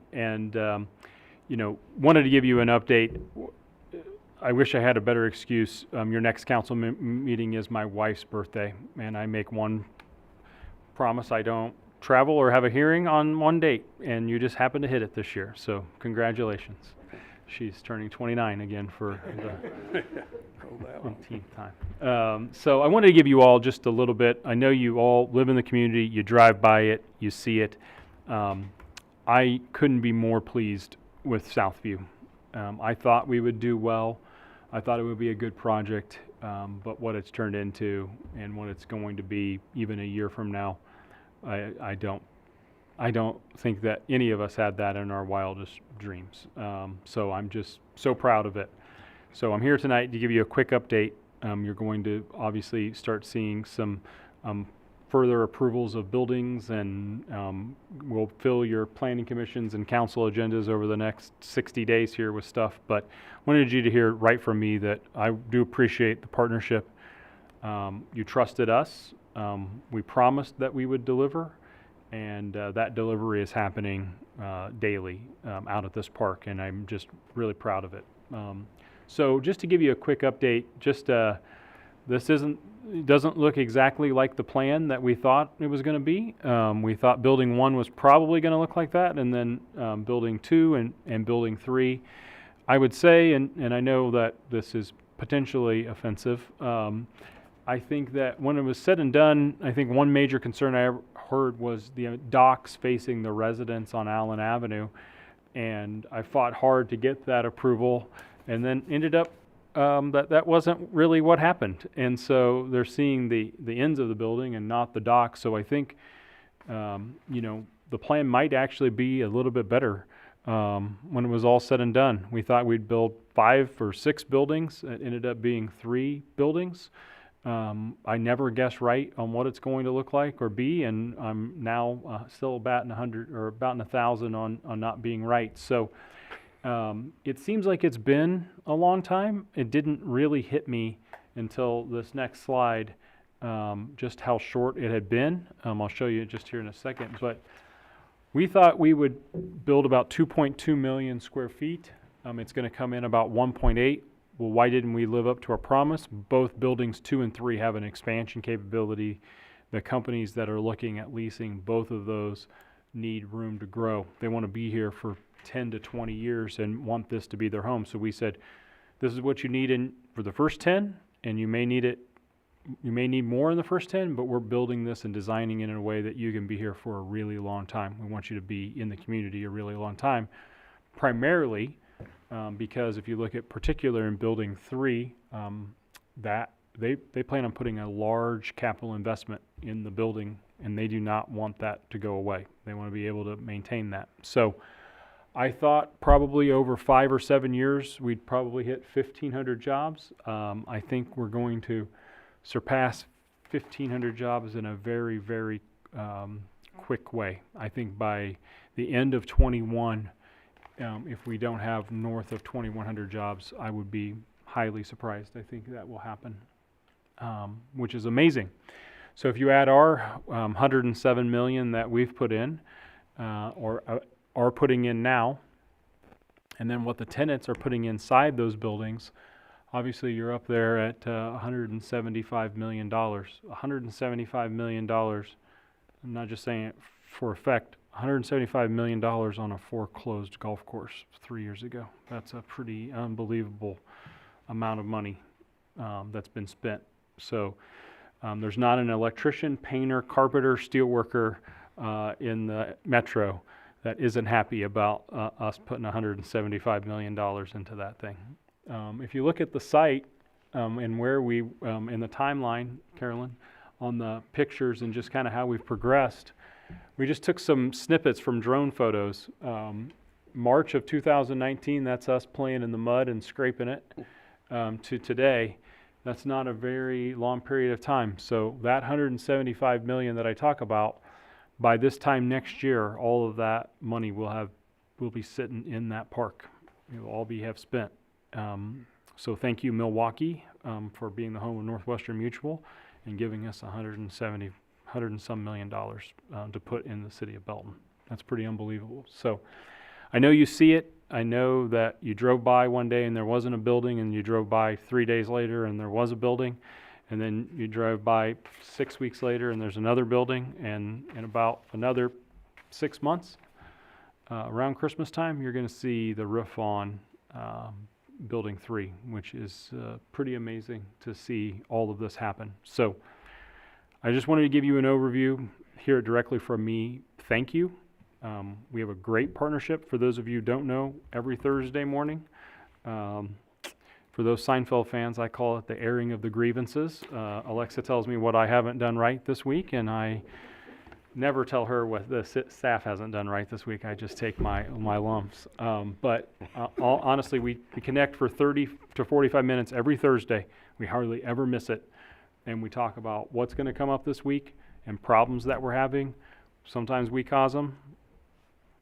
wanted to give you an update. I wish I had a better excuse. Your next council meeting is my wife's birthday, and I make one promise: I don't travel or have a hearing on one date, and you just happen to hit it this year. So congratulations. She's turning 29 again for the 18th time. So I wanted to give you all just a little bit. I know you all live in the community, you drive by it, you see it. I couldn't be more pleased with Southview. I thought we would do well. I thought it would be a good project, but what it's turned into and what it's going to be even a year from now, I don't think that any of us had that in our wildest dreams. So I'm just so proud of it. So I'm here tonight to give you a quick update. You're going to obviously start seeing some further approvals of buildings, and we'll fill your planning commissions and council agendas over the next 60 days here with stuff. But wanted you to hear right from me that I do appreciate the partnership. You trusted us. We promised that we would deliver, and that delivery is happening daily out at this park, and I'm just really proud of it. So just to give you a quick update, this doesn't look exactly like the plan that we thought it was going to be. We thought building 1 was probably going to look like that, and then building 2 and building 3. I would say, and I know that this is potentially offensive, I think that when it was said and done, I think one major concern I heard was the docks facing the residents on Allen Avenue, and I fought hard to get that approval, and then ended up that wasn't really what happened. And so they're seeing the ends of the building and not the docks. So I think the plan might actually be a little bit better when it was all said and done. We thought we'd build 5 or 6 buildings. It ended up being 3 buildings. I never guess right on what it's going to look like or be, and I'm now still batting 100 or about 1,000 on not being right. So it seems like it's been a long time. It didn't really hit me until this next slide, just how short it had been. I'll show you just here in a second, but we thought we would build about 2.2 million square feet. It's going to come in about 1.8. Well, why didn't we live up to our promise? Both buildings 2 and 3 have an expansion capability. The companies that are looking at leasing both of those need room to grow. They want to be here for 10 to 20 years and want this to be their home. So we said, this is what you need for the first 10, and you may need more in the first 10, but we're building this and designing it in a way that you can be here for a really long time. We want you to be in the community a really long time, primarily because if you look at particular in building 3, that they plan on putting a large capital investment in the building, and they do not want that to go away. They want to be able to maintain that. So I thought probably over 5 or 7 years, we'd probably hit 1,500 jobs. I think we're going to surpass 1,500 jobs in a very, very quick way. I think by the end of 21, if we don't have north of 2,100 jobs, I would be highly surprised. I think that will happen, which is amazing. So if you add our 107 million that we've put in, or are putting in now, and then what the tenants are putting inside those buildings, obviously you're up there at $175 million. $175 million, I'm not just saying it for effect, $175 million on a foreclosed golf course 3 years ago. That's a pretty unbelievable amount of money that's been spent. So there's not an electrician, painter, carpenter, steelworker in the metro that isn't happy about us putting $175 million into that thing. If you look at the site, and where we, in the timeline, Carolyn, on the pictures and just kind of how we've progressed. We just took some snippets from drone photos. March of 2019, that's us playing in the mud and scraping it, to today. That's not a very long period of time. So that 175 million that I talk about, by this time next year, all of that money will be sitting in that park. It will all have spent. So thank you, Milwaukee, for being the home of Northwestern Mutual and giving us $100 and some million to put in the city of Belton. That's pretty unbelievable. So I know you see it. I know that you drove by one day and there wasn't a building, and you drove by 3 days later and there was a building, and then you drove by 6 weeks later and there's another building, and in about another 6 months, around Christmas time, you're going to see the roof on Building 3, which is pretty amazing to see all of this happen. So I just wanted to give you an overview, hear it directly from me. Thank you. We have a great partnership. For those of you who don't know, every Thursday morning, for those Seinfeld fans, I call it the airing of the grievances. Alexa tells me what I haven't done right this week, and I never tell her what the staff hasn't done right this week. I just take my lumps. But honestly, we connect for 30 to 45 minutes every Thursday. We hardly ever miss it. And we talk about what's going to come up this week and problems that we're having. Sometimes we cause them.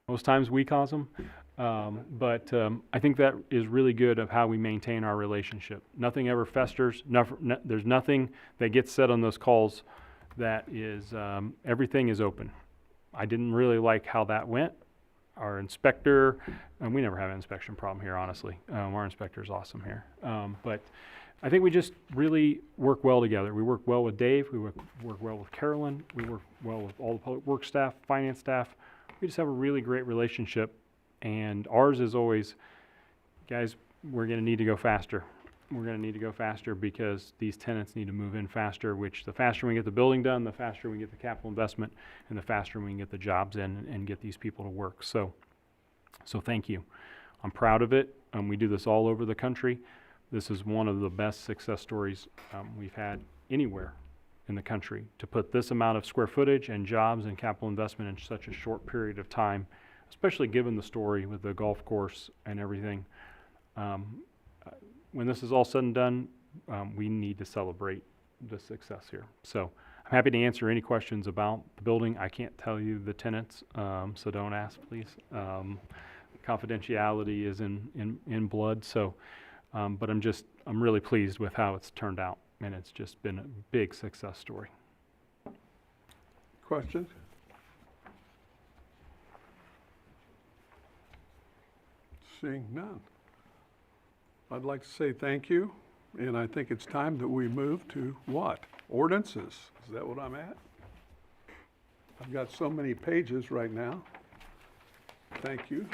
Most times we cause them. But I think that is really good of how we maintain our relationship. Nothing ever festers. There's nothing that gets said on those calls that is, everything is open. I didn't really like how that went. Our inspector, and we never have an inspection problem here, honestly. Our inspector is awesome here. But I think we just really work well together. We work well with Dave. We work well with Carolyn. We work well with all the public works staff, finance staff. We just have a really great relationship. And ours is always, guys, we're going to need to go faster. We're going to need to go faster because these tenants need to move in faster, which the faster we get the building done, the faster we get the capital investment, and the faster we can get the jobs in and get these people to work. So thank you. I'm proud of it. We do this all over the country. This is one of the best success stories we've had anywhere in the country, to put this amount of square footage and jobs and capital investment in such a short period of time, especially given the story with the golf course and everything. When this is all said and done, we need to celebrate the success here. So I'm happy to answer any questions about the building. I can't tell you the tenants, so don't ask, please. Confidentiality is in blood. So, but I'm really pleased with how it's turned out, and it's just been a big success story. Questions? Seeing none. I'd like to say thank you, and I think it's time that we move to what? Ordinances. Is that what I'm at? I've got so many pages right now. Thank you.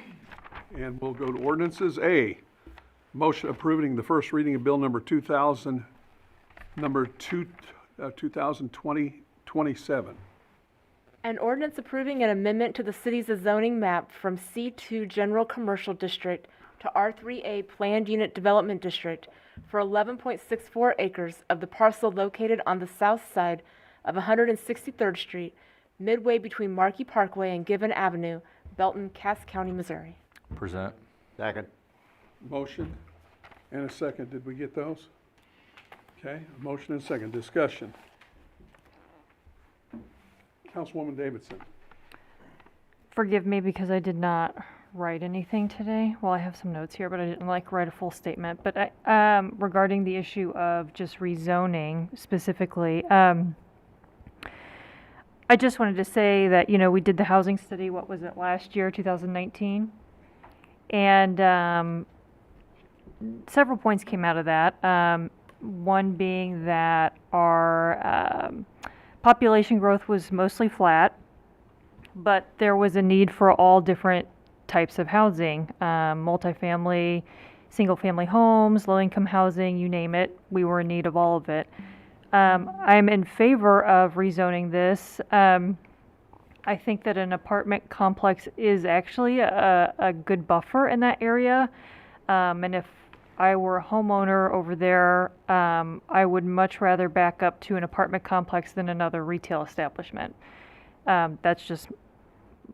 And we'll go to ordinances. A, motion approving the first reading of bill number 2020-27. An ordinance approving an amendment to the city's zoning map from C2 General Commercial District to R3A Planned Unit Development District for 11.64 acres of the parcel located on the south side of 163rd Street, midway between Markey Parkway and Gibbon Avenue, Belton, Cass County, Missouri. Present. Second. Motion and a second. Did we get those? Okay, a motion and a second. Discussion. Councilwoman Davidson. Forgive me because I did not write anything today. Well, I have some notes here, but I didn't write a full statement. But regarding the issue of just rezoning specifically, I just wanted to say that, we did the housing study, what was it, last year, 2019? And several points came out of that. One being that our population growth was mostly flat, but there was a need for all different types of housing, multifamily, single-family homes, low-income housing, you name it. We were in need of all of it. I'm in favor of rezoning this. I think that an apartment complex is actually a good buffer in that area. And if I were a homeowner over there, I would much rather back up to an apartment complex than another retail establishment. That's just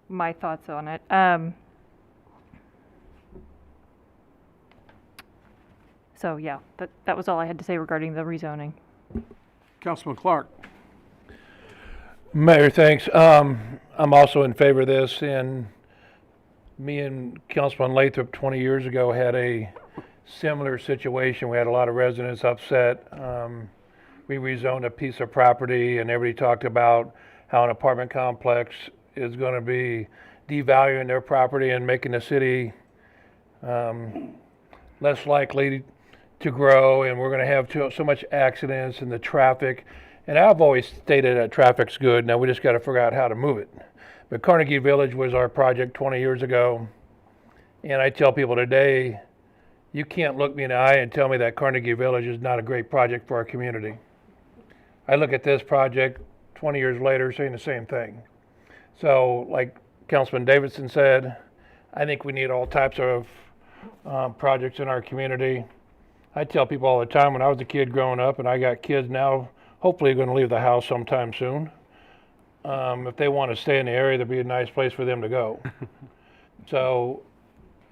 my thoughts on it. So yeah, that was all I had to say regarding the rezoning. Councilman Clark. Mayor, thanks. I'm also in favor of this, and me and Councilman Lathrop 20 years ago had a similar situation. We had a lot of residents upset. We rezoned a piece of property, and everybody talked about how an apartment complex is going to be devaluing their property and making the city less likely to grow, and we're going to have so much accidents and the traffic. And I've always stated that traffic's good. Now we just got to figure out how to move it. But Carnegie Village was our project 20 years ago. And I tell people today, you can't look me in the eye and tell me that Carnegie Village is not a great project for our community. I look at this project 20 years later saying the same thing. So like Councilman Davidson said, I think we need all types of projects in our community. I tell people all the time, when I was a kid growing up, and I got kids now, hopefully going to leave the house sometime soon. If they want to stay in the area, there'd be a nice place for them to go. So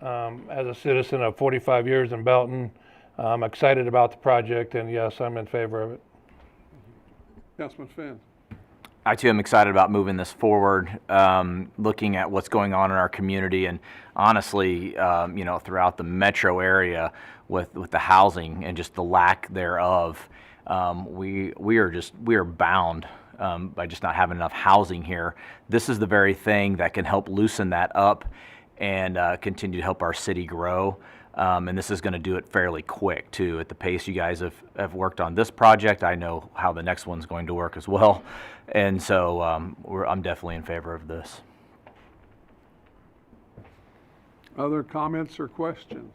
as a citizen of 45 years in Belton, I'm excited about the project, and yes, I'm in favor of it. Councilman Finn. I too am excited about moving this forward, looking at what's going on in our community, and honestly, throughout the metro area with the housing and just the lack thereof, we are bound by just not having enough housing here. This is the very thing that can help loosen that up and continue to help our city grow. And this is going to do it fairly quick too. At the pace you guys have worked on this project, I know how the next one's going to work as well. And so I'm definitely in favor of this. Other comments or questions?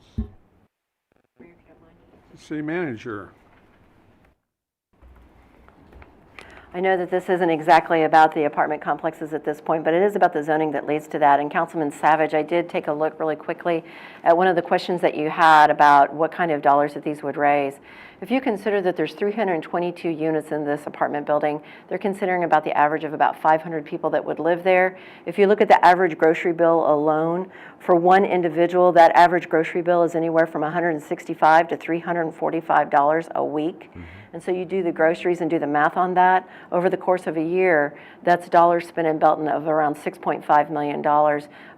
City Manager. I know that this isn't exactly about the apartment complexes at this point, but it is about the zoning that leads to that. And Councilman Savage, I did take a look really quickly at one of the questions that you had about what kind of dollars that these would raise. If you consider that there's 322 units in this apartment building, they're considering about the average of about 500 people that would live there. If you look at the average grocery bill alone, for one individual, that average grocery bill is anywhere from $165 to $345 a week. And so you do the groceries and do the math on that. Over the course of a year, that's dollars spent in Belton of around $6.5 million,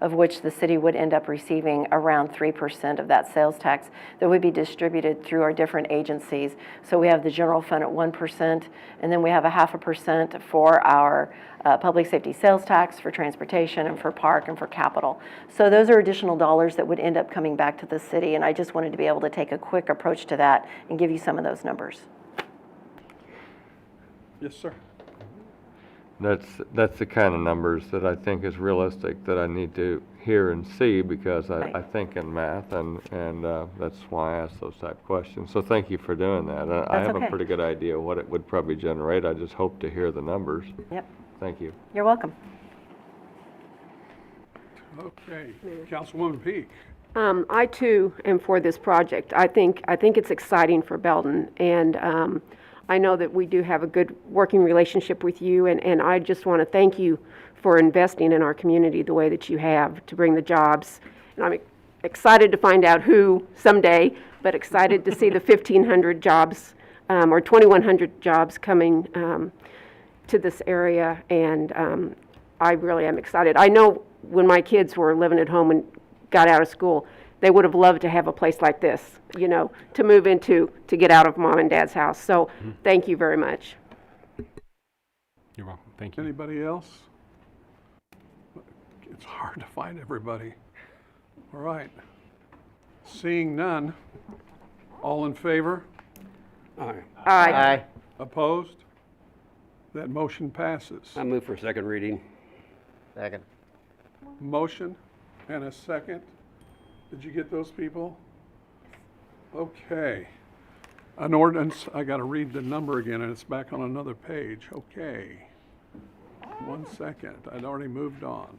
of which the city would end up receiving around 3% of that sales tax that would be distributed through our different agencies. So we have the general fund at 1%, and then we have a 0.5% for our public safety sales tax, for transportation, and for park, and for capital. So those are additional dollars that would end up coming back to the city, and I just wanted to be able to take a quick approach to that and give you some of those numbers. Yes, sir. That's the kind of numbers that I think is realistic, that I need to hear and see, because I think in math, and that's why I ask those type questions. So thank you for doing that. I have okay. a pretty good idea what it would probably generate. I just hope to hear the numbers. Yep. Thank you. You're welcome. Okay. Councilwoman Peak. I too am for this project. I think it's exciting for Belton, and I know that we do have a good working relationship with you, and I just want to thank you for investing in our community the way that you have to bring the jobs. And I'm excited to find out who someday, but excited to see the 1,500 jobs or 2,100 jobs coming to this area, and I really am excited. I know when my kids were living at home and got out of school, they would have loved to have a place like this, to move into, to get out of mom and dad's house. So thank you very much. You're welcome. Thank you. Anybody else? It's hard to find everybody. All right. Seeing none, all in favor? Aye. Aye. Opposed? That motion passes. I move for second reading. Second. Motion and a second. Did you get those people? Okay. An ordinance, I got to read the number again, and it's back on another page. Okay. 1 second. I'd already moved on.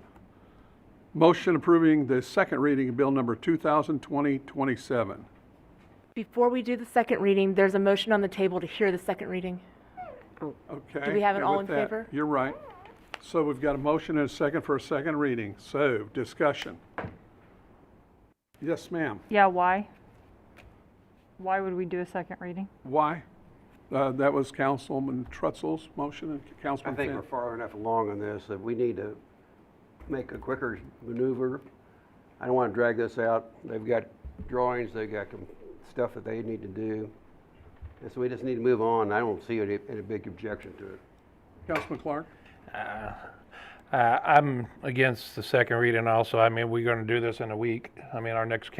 Motion approving the second reading of bill number 2020-27. Before we do the second reading, there's a motion on the table to hear the second reading. Okay. Do we have it and all with in that, favor? You're right. So we've got a motion and a second for a second reading. So, discussion. Yes, ma'am. Yeah, why? Why would we do a second reading? Why? That was Councilman Trutzel's motion and I Councilman think Finn. we're far enough along on this that we need to make a quicker maneuver. I don't want to drag this out. They've got drawings, they've got stuff that they need to do. And so we just need to move on. I don't see any big objection to it. Councilman Clark? I'm against the second reading also. I mean, we're gonna do this in a week. I mean, our next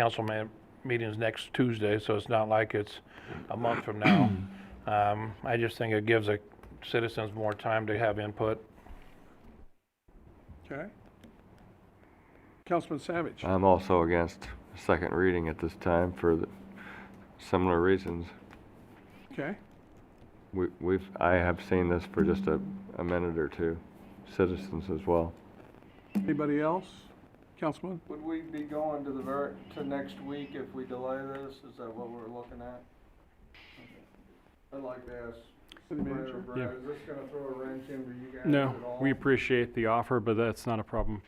meeting is next Tuesday, so it's not like it's a month from now. I just think it gives the citizens more time to have input. Okay. Councilman Savage? I'm also against second reading at this time for similar reasons. Okay. I have seen this for just a minute or two, citizens as well. Anybody else? Councilman? Would we be going to next week if we delay this? Is that what we're looking at? I'd like to ask City manager? Brad, is this gonna throw a wrench into you guys No, at all? we appreciate the offer, but that's not a problem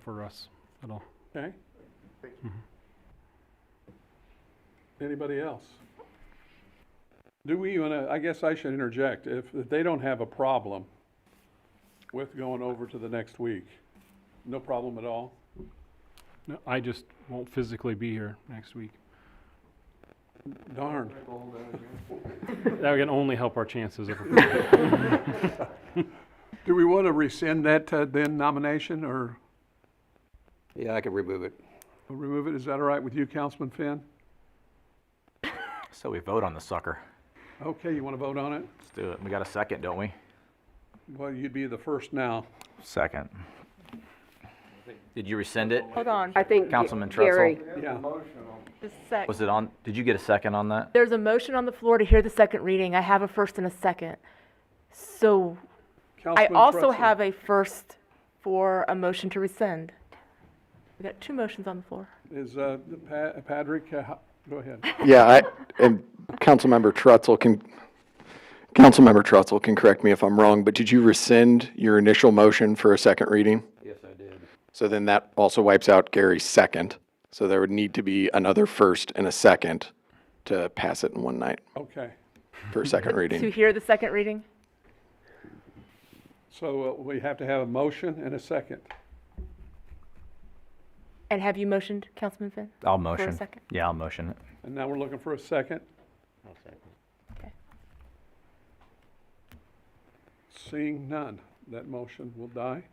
for us at all. Okay. Anybody else? Do we wanna, I guess I should interject, if they don't have a problem with going over to the next week, no problem at all? No, I just won't physically be here next week. Darn. That can only help our chances of approval. Do we want to rescind that then nomination or Yeah, I can remove it. remove it? Is that all right with you, Councilman Finn? So we vote on the sucker. Okay, you want to vote on it? Let's do it. We got a second, don't we? Well, you'd be the first now. Second. Did you rescind it? Hold on. I think Councilman Gary, Yeah. Was it on, did you get a second on that? There's a motion on the floor to hear the second reading. I have a first and a second. So I Councilman also Trutzel. have a first for a motion to rescind. We got two motions on the floor. Is Patrick, go ahead. Yeah, and Councilmember Trutzel can correct me if I'm wrong, but did you rescind your initial motion for a second reading? Yes, I did. So then that also wipes out Gary's second. So there would need to be another first and a second to pass it in one night Okay. for a second To reading. hear the second reading? So we have to have a motion and a second. And have you motioned, Councilman Finn? I'll For motion. a second? Yeah, I'll motion it. And now we're looking for a second. Okay. Seeing none, that motion will die.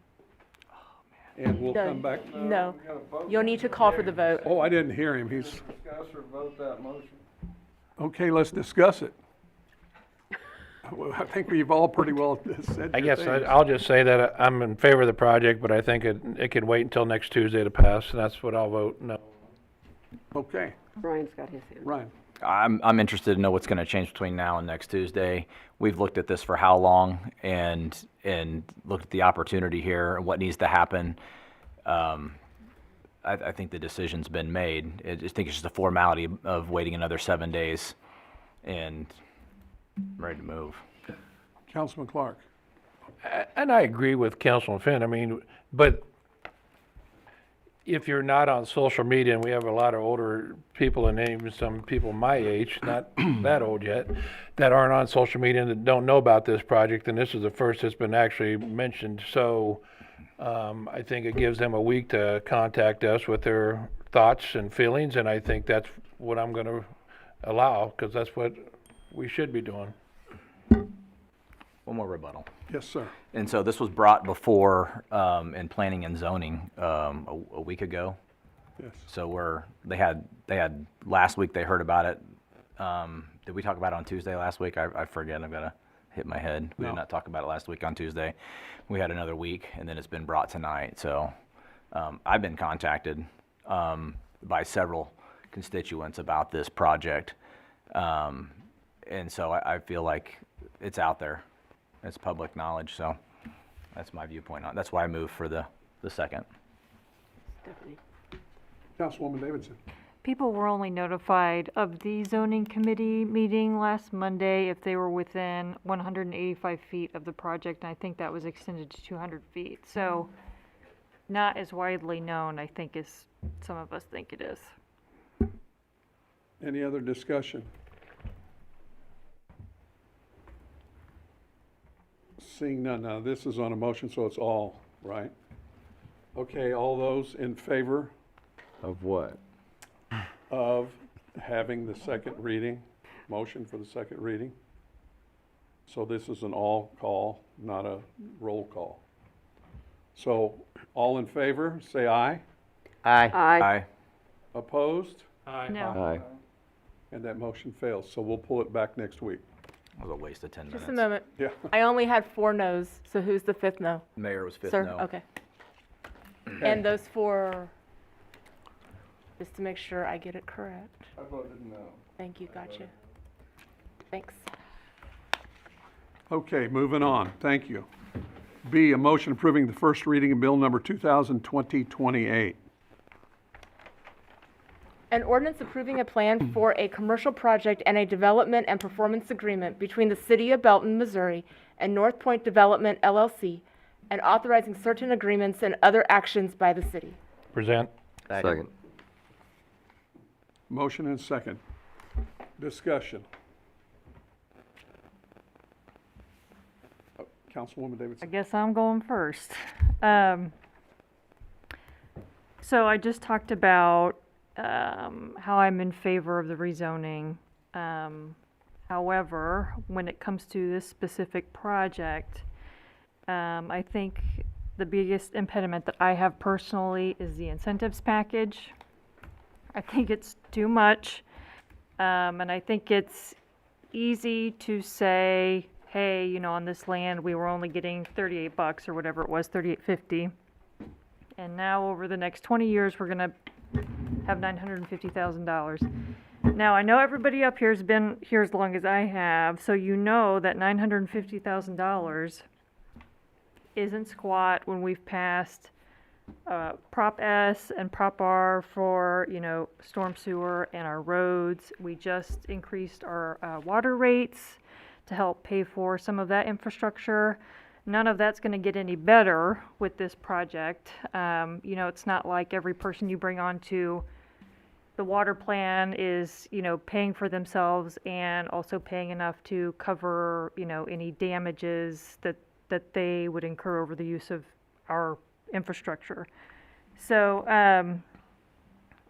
And we'll No, come back. No, you'll need to call for the vote. Oh, I didn't hear him. He's, Discuss or vote that motion. okay, let's discuss it. Well, I think we've all pretty well said I your guess things. I'll just say that I'm in favor of the project, but I think it can wait until next Tuesday to pass, and that's what I'll vote no. Okay, Brian's got his hand. Ryan. I'm interested to know what's going to change between now and next Tuesday. We've looked at this for how long and looked at the opportunity here and what needs to happen. I think the decision's been made. I just think it's just a formality of waiting another 7 days and ready to move. Councilman Clark. And I agree with Councilman Finn, I mean, but if you're not on social media, and we have a lot of older people and even some people my age, not that old yet, that aren't on social media and that don't know about this project, and this is the first that's been actually mentioned. So I think it gives them a week to contact us with their thoughts and feelings, and I think that's what I'm going to allow, because that's what we should be doing. One more rebuttal. Yes, sir. And so this was brought before in planning and zoning a week ago. Yes. So they had last week they heard about it. Did we talk about it on Tuesday last week? I forget. I've got to hit my head. We No. did not talk about it last week on Tuesday. We had another week, and then it's been brought tonight. So I've been contacted by several constituents about this project, and so I feel like it's out there. It's public knowledge, so that's my viewpoint on it. That's why I moved for the second. Stephanie. Councilwoman Davidson. people were only notified of the zoning committee meeting last Monday if they were within 185 feet of the project, and I think that was extended to 200 feet. So not as widely known, I think, as some of us think it is. Any other discussion? Seeing none, now this is on a motion, so it's all, right? Okay, all those in favor Of what? of having the second reading, motion for the second reading? So this is an all call, not a roll call. So all in favor, say aye. Aye. Aye. Opposed? No. Aye. And that motion fails, so we'll pull it back next week. That was a waste of 10 minutes. Just a moment. Yeah. I only had 4 no's, so who's the 5th no? Mayor was fifth Sir, no. okay. And those 4, just to make sure I get it correct. I voted no. Thank you, gotcha. Thanks. Okay, moving on, thank you. B, a motion approving the first reading of bill number 2020-28. An ordinance approving a plan for a commercial project and a development and performance agreement between the City of Belton, Missouri and North Point Development LLC, and authorizing certain agreements and other actions by the city. Present. Second. Motion and second. Discussion. Councilwoman I Davidson. guess I'm going first. So I just talked about how I'm in favor of the rezoning. However, when it comes to this specific project, I think the biggest impediment that I have personally is the incentives package. I think it's too much, and I think it's easy to say, hey, you know, on this land, we were only getting $38 or whatever it was, $38.50. And now over the next 20 years, we're gonna have $950,000. Now, I know everybody up here has been here as long as I have, so you know that $950,000 isn't squat when we've passed Prop S and Prop R for, you know, storm sewer and our roads. We just increased our water rates to help pay for some of that infrastructure. None of that's going to get any better with this project. You know, it's not like every person you bring on to the water plan is, you know, paying for themselves and also paying enough to cover, you know, any damages that they would incur over the use of our infrastructure. So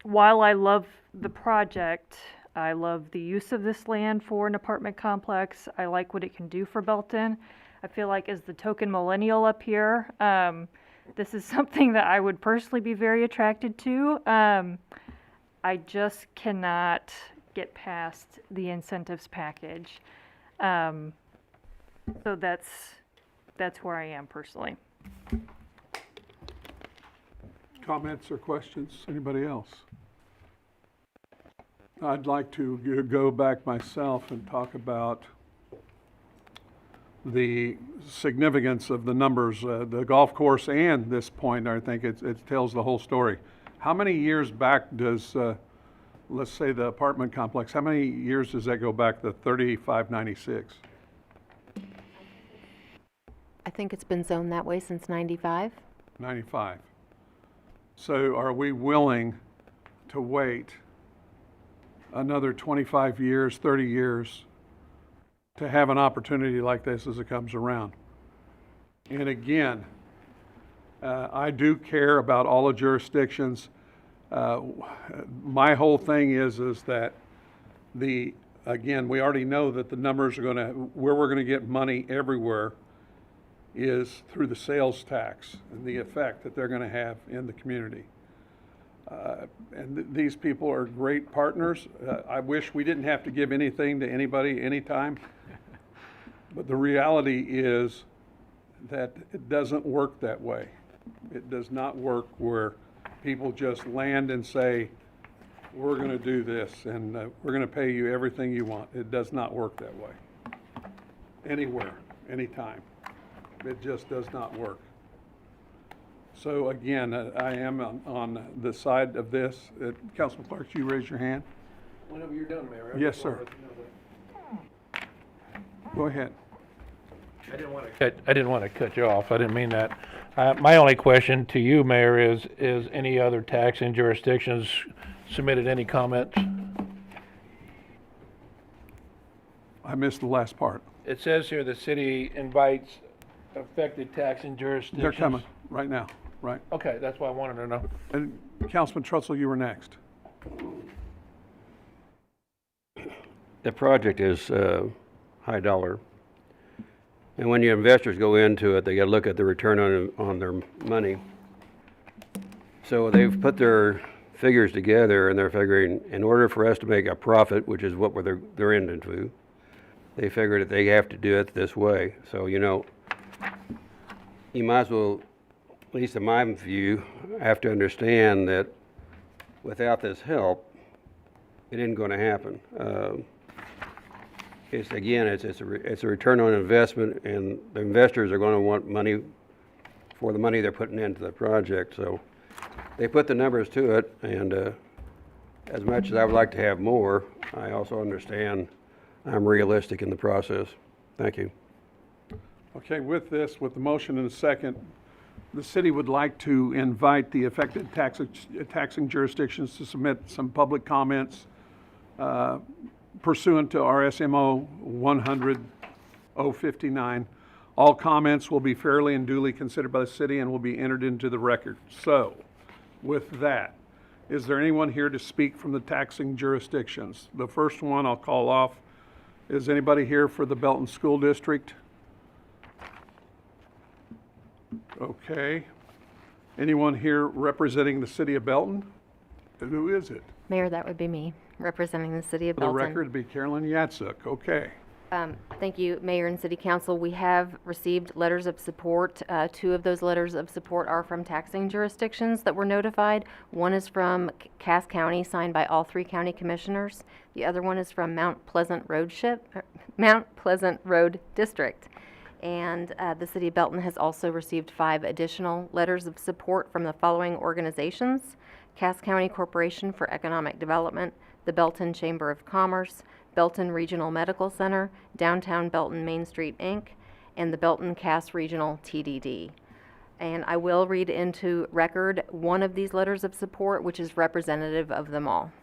while I love the project, I love the use of this land for an apartment complex. I like what it can do for Belton. I feel like as the token millennial up here, this is something that I would personally be very attracted to. I just cannot get past the incentives package. So that's where I am personally. Comments or questions? Anybody else? I'd like to go back myself and talk about the significance of the numbers. The golf course and this point, I think it tells the whole story. How many years back does, let's say the apartment complex, how many years does that go back, the 3596? I think it's been zoned that way since 95. 95. So are we willing to wait another 25 years, 30 years to have an opportunity like this as it comes around? And again, I do care about all the jurisdictions. My whole thing is that again, we already know that the numbers are where we're gonna get money everywhere is through the sales tax and the effect that they're gonna have in the community. And these people are great partners. I wish we didn't have to give anything to anybody anytime. But the reality is that it doesn't work that way. It does not work where people just land and say, we're going to do this and we're going to pay you everything you want. It does not work that way. Anywhere, anytime. It just does not work. So again, I am on the side of this. Councilman Clark, you raise your hand? Whenever you're done, Mayor. Yes, sir. Go ahead. I didn't want to cut you off. I didn't mean that. My only question to you, Mayor, is any other taxing jurisdictions submitted any comments? I missed the last part. It says here the city invites affected taxing jurisdictions. They're coming right now, right? Okay, that's what I wanted to know. And Councilman Trutzel, you were next. The project is high dollar. And when your investors go into it, they got to look at the return on their money. So they've put their figures together, and they're figuring in order for us to make a profit, which is what they're into, they figured that they have to do it this way. So, you know, you might as well, at least in my view, have to understand that without this help, it isn't going to happen. It's a return on investment, and the investors are going to want money for the money they're putting into the project. So they put the numbers to it, and as much as I would like to have more, I also understand I'm realistic in the process. Thank you. Okay, with this, with the motion and a second, the city would like to invite the affected taxing jurisdictions to submit some public comments pursuant to RSMO 100-059. All comments will be fairly and duly considered by the city and will be entered into the record. So, with that, is there anyone here to speak from the taxing jurisdictions? The first one I'll call off. Is anybody here for the Belton School District? Okay. Anyone here representing the city of Belton? Who is it? Mayor, that would be me, representing the city of For the Belton. record, it'd be Carolyn Yatsuk. Okay. Thank you, Mayor and City Council. We have received letters of support. Two of those letters of support are from taxing jurisdictions that were notified. One is from Cass County, signed by all 3 county commissioners. The other one is from Mount Pleasant Road District. And the City of Belton has also received 5 additional letters of support from the following organizations: Cass County Corporation for Economic Development, the Belton Chamber of Commerce, Belton Regional Medical Center, Downtown Belton Main Street, Inc., and the Belton Cass Regional TDD. And I will read into record one of these letters of support, which is representative of them all.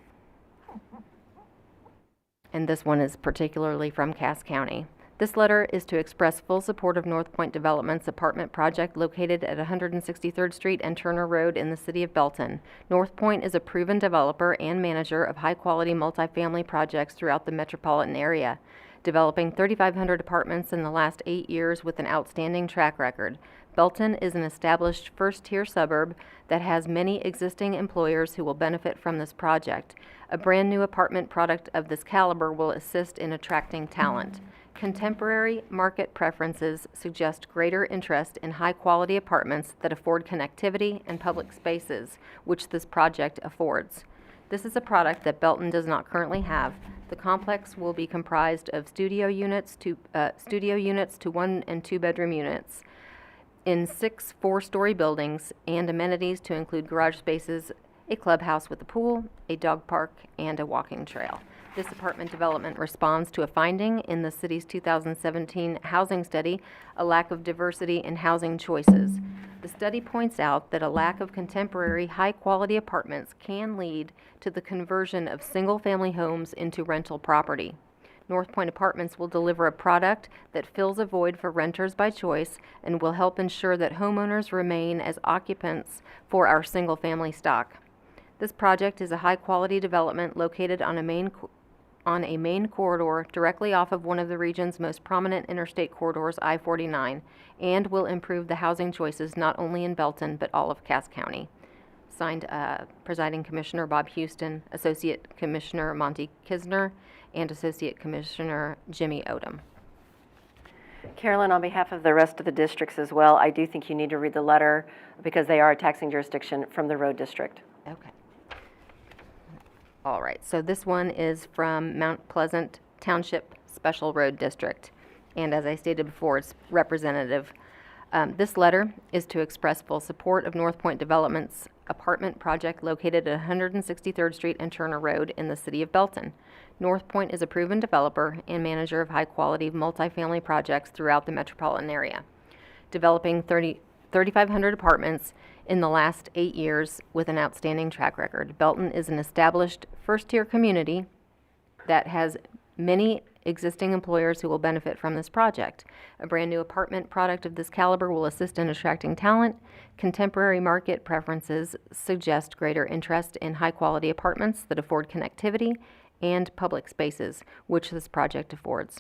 And this one is particularly from Cass County. This letter is to express full support of North Point Development's apartment project located at 163rd Street and Turner Road in the city of Belton. North Point is a proven developer and manager of high-quality multifamily projects throughout the metropolitan area, developing 3,500 apartments in the last 8 years with an outstanding track record. Belton is an established first-tier suburb that has many existing employers who will benefit from this project. A brand-new apartment product of this caliber will assist in attracting talent. Contemporary market preferences suggest greater interest in high-quality apartments that afford connectivity and public spaces, which this project affords. This is a product that Belton does not currently have. The complex will be comprised of studio units to 1 and 2 bedroom units in 6 4-story buildings, and amenities to include garage spaces, a clubhouse with a pool, a dog park, and a walking trail. This apartment development responds to a finding in the city's 2017 housing study, a lack of diversity in housing choices. The study points out that a lack of contemporary, high-quality apartments can lead to the conversion of single-family homes into rental property. North Point Apartments will deliver a product that fills a void for renters by choice and will help ensure that homeowners remain as occupants for our single-family stock. This project is a high-quality development located on a main corridor directly off of one of the region's most prominent interstate corridors, I-49, and will improve the housing choices not only in Belton, but all of Cass County. Signed, Presiding Commissioner Bob Houston, Associate Commissioner Monty Kisner, and Associate Commissioner Jimmy Odom. Carolyn, on behalf of the rest of the districts as well, I do think you need to read the letter because they are a taxing jurisdiction from the road district. Okay. All right, so this one is from Mount Pleasant Township Special Road District. And as I stated before, it's representative This letter is to express full support of North Point Development's apartment project located at 163rd Street and Turner Road in the city of Belton. North Point is a proven developer and manager of high-quality multifamily projects throughout the metropolitan area, developing 3,500 apartments in the last 8 years with an outstanding track record. Belton is an established first-tier community that has many existing employers who will benefit from this project. A brand new apartment product of this caliber will assist in attracting talent. Contemporary market preferences suggest greater interest in high-quality apartments that afford connectivity and public spaces, which this project affords.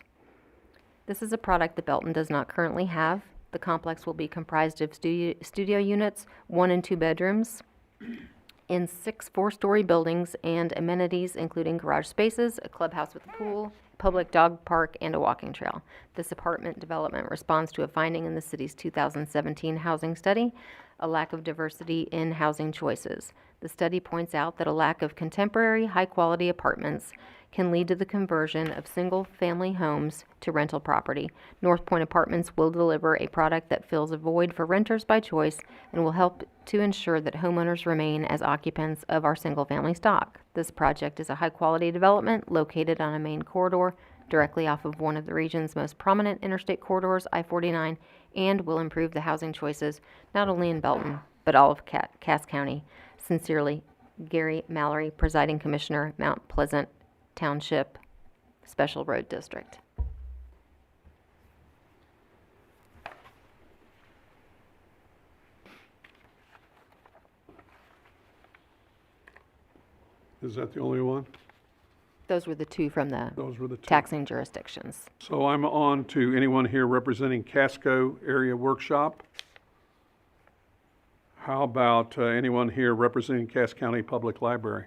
This is a product that Belton does not currently have. The complex will be comprised of studio units, 1 and 2 bedrooms, in 6 4-story buildings and amenities including garage spaces, a clubhouse with a pool, public dog park, and a walking trail. This apartment development responds to a finding in the city's 2017 housing study, a lack of diversity in housing choices. The study points out that a lack of contemporary, high-quality apartments can lead to the conversion of single-family homes to rental property. North Point Apartments will deliver a product that fills a void for renters by choice and will help to ensure that homeowners remain as occupants of our single-family stock. This project is a high-quality development located on a main corridor directly off of one of the region's most prominent interstate corridors, I-49, and will improve the housing choices not only in Belton, but all of Cass County. Sincerely, Gary Mallory, Presiding Commissioner, Mount Pleasant Township Special Road District. Is that the only one? Those were the two from the Those were the two. taxing jurisdictions. So I'm on to anyone here representing Casco Area Workshop. How about anyone here representing Cass County Public Library?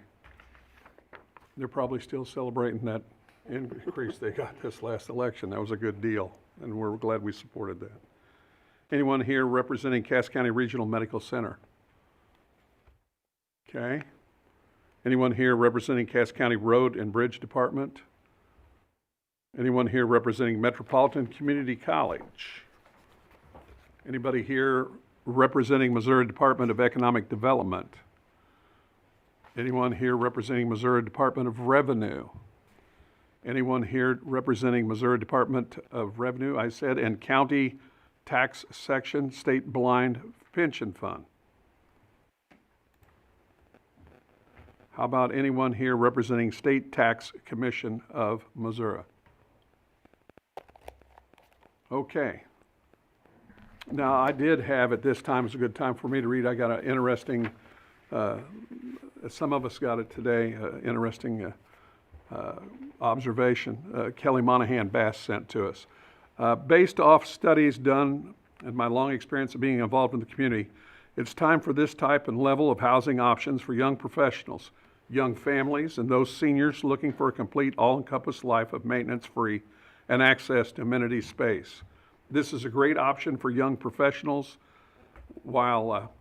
They're probably still celebrating that increase they got this last election. That was a good deal, and we're glad we supported that. Anyone here representing Cass County Regional Medical Center? Okay. Anyone here representing Cass County Road and Bridge Department? Anyone here representing Metropolitan Community College? Anybody here representing Missouri Department of Economic Development? Anyone here representing Missouri Department of Revenue? Anyone here representing Missouri Department of Revenue, I said, and County Tax Section State Blind Pension Fund? How about anyone here representing State Tax Commission of Missouri? Okay. Now, I did have at this time, it's a good time for me to read, I got an interesting, some of us got it today, interesting observation Kelly Monahan Bass sent to us. Based off studies done and my long experience of being involved in the community, it's time for this type and level of housing options for young professionals, young families, and those seniors looking for a complete all-encompassed life of maintenance-free and access to amenity space. This is a great option for young professionals while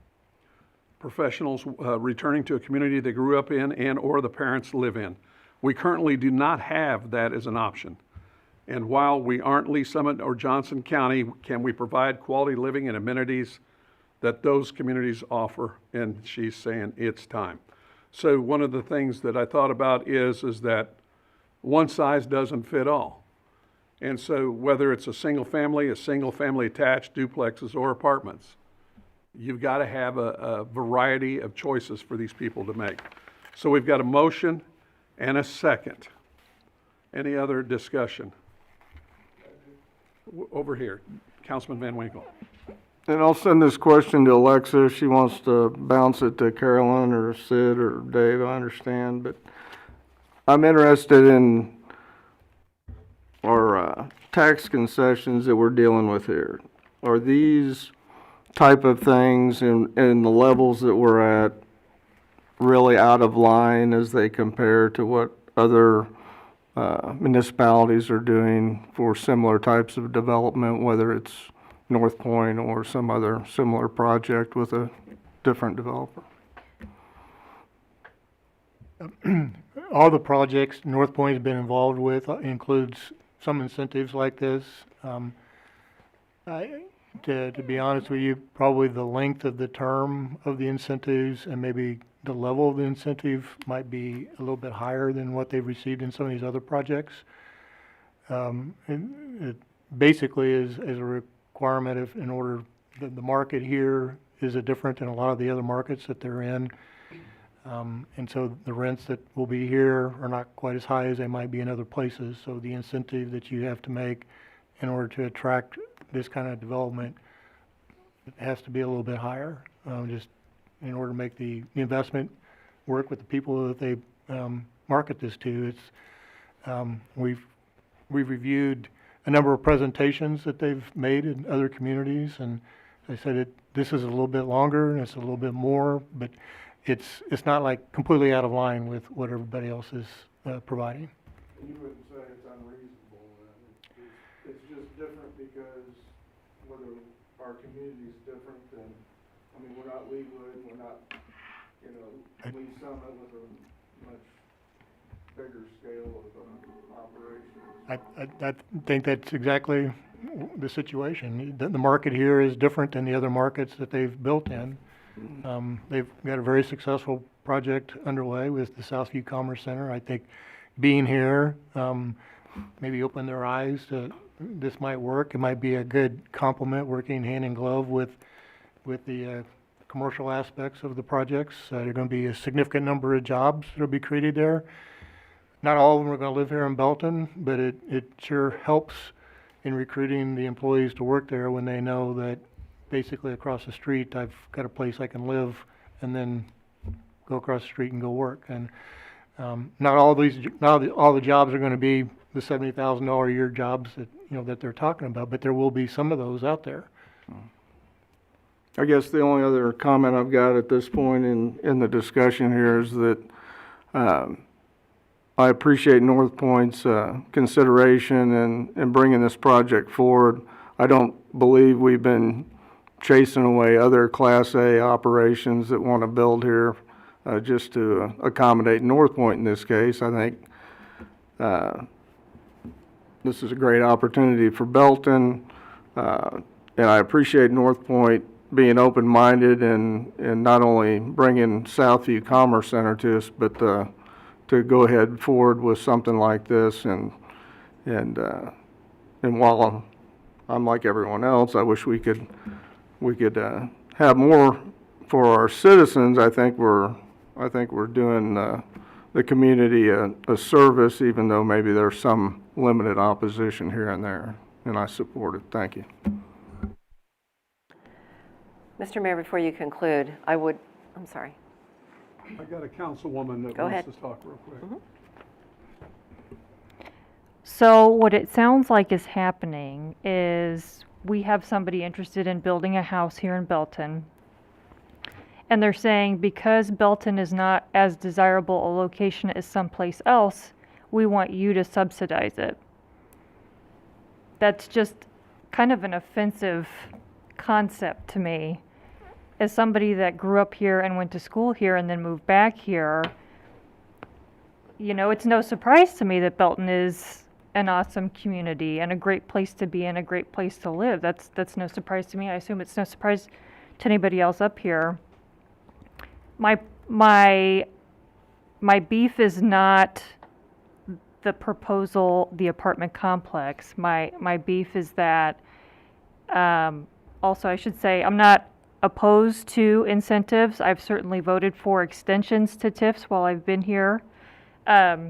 professionals returning to a community they grew up in and or the parents live in. We currently do not have that as an option. And while we aren't Lee Summit or Johnson County, can we provide quality living and amenities that those communities offer? And she's saying it's time. So one of the things that I thought about is that one size doesn't fit all. And so whether it's a single family attached, duplexes, or apartments, you've got to have a variety of choices for these people to make. So we've got a motion and a second. Any other discussion? Over here, Councilman Van Winkle. And I'll send this question to Alexa if she wants to bounce it to Carolyn or Sid or Dave, I understand. But I'm interested in our tax concessions that we're dealing with here. Are these type of things in the levels that we're at really out of line as they compare to what other municipalities are doing for similar types of development, whether it's North Point or some other similar project with a different developer? All the projects North Point has been involved with includes some incentives like this. to be honest with you, probably the length of the term of the incentives and maybe the level of the incentive might be a little bit higher than what they've received in some of these other projects. And it basically is a requirement if, in order, the market here is different than a lot of the other markets that they're in. And so the rents that will be here are not quite as high as they might be in other places. So the incentive that you have to make in order to attract this kind of development, it has to be a little bit higher, just in order to make the investment work with the people that they market this to. It's we've reviewed a number of presentations that they've made in other communities, and they said this is a little bit longer and it's a little bit more, but it's not like completely out of line with what everybody else is providing. You wouldn't say it's unreasonable, it's just different because whether our community is different than, I mean, we're not Leewood, we're not, Lee Summit with a much bigger scale of operations. I think that's exactly the situation. The market here is different than the other markets that they've built in. They've got a very successful project underway with the Southview Commerce Center. I think being here maybe opened their eyes to this might work. It might be a good complement, working hand in glove with the commercial aspects of the projects. There are going to be a significant number of jobs that will be created there. Not all of them are going to live here in Belton, but it sure helps in recruiting the employees to work there when they know that basically across the street I've got a place I can live and then go across the street and go work. And not all the jobs are going to be the $70,000 a year jobs that they're talking about, but there will be some of those out there. I guess the only other comment I've got at this point in the discussion here is that I appreciate North Point's consideration in bringing this project forward. I don't believe we've been chasing away other Class A operations that want to build here just to accommodate North Point in this case. I think this is a great opportunity for Belton, and I appreciate North Point being open-minded and not only bringing Southview Commerce Center to us, but to go ahead forward with something like this. And while I'm like everyone else, I wish we could have more for our citizens. I think we're doing the community a service, even though maybe there's some limited opposition here and there, and I support it. Thank you. Mr. Mayor, before you conclude, I'm sorry. I got a councilwoman that Go wants ahead. to talk real quick. Mm-hmm. So what it sounds like is happening is we have somebody interested in building a house here in Belton. And they're saying because Belton is not as desirable a location as someplace else, we want you to subsidize it. That's just kind of an offensive concept to me. As somebody that grew up here and went to school here and then moved back here, it's no surprise to me that Belton is an awesome community and a great place to be and a great place to live. That's no surprise to me. I assume it's no surprise to anybody else up here. My beef is not the proposal, the apartment complex. My beef is that, also I should say, I'm not opposed to incentives. I've certainly voted for extensions to TIFs while I've been here. But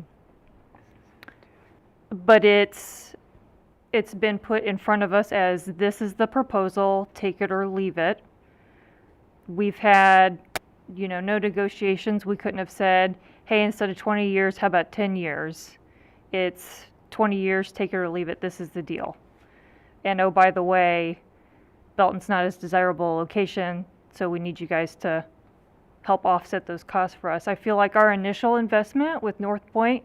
it's been put in front of us as this is the proposal, take it or leave it. We've had, no negotiations. We couldn't have said, hey, instead of 20 years, how about 10 years? It's 20 years, take it or leave it, this is the deal. And oh, by the way, Belton's not as desirable a location, so we need you guys to help offset those costs for us. I feel like our initial investment with North Point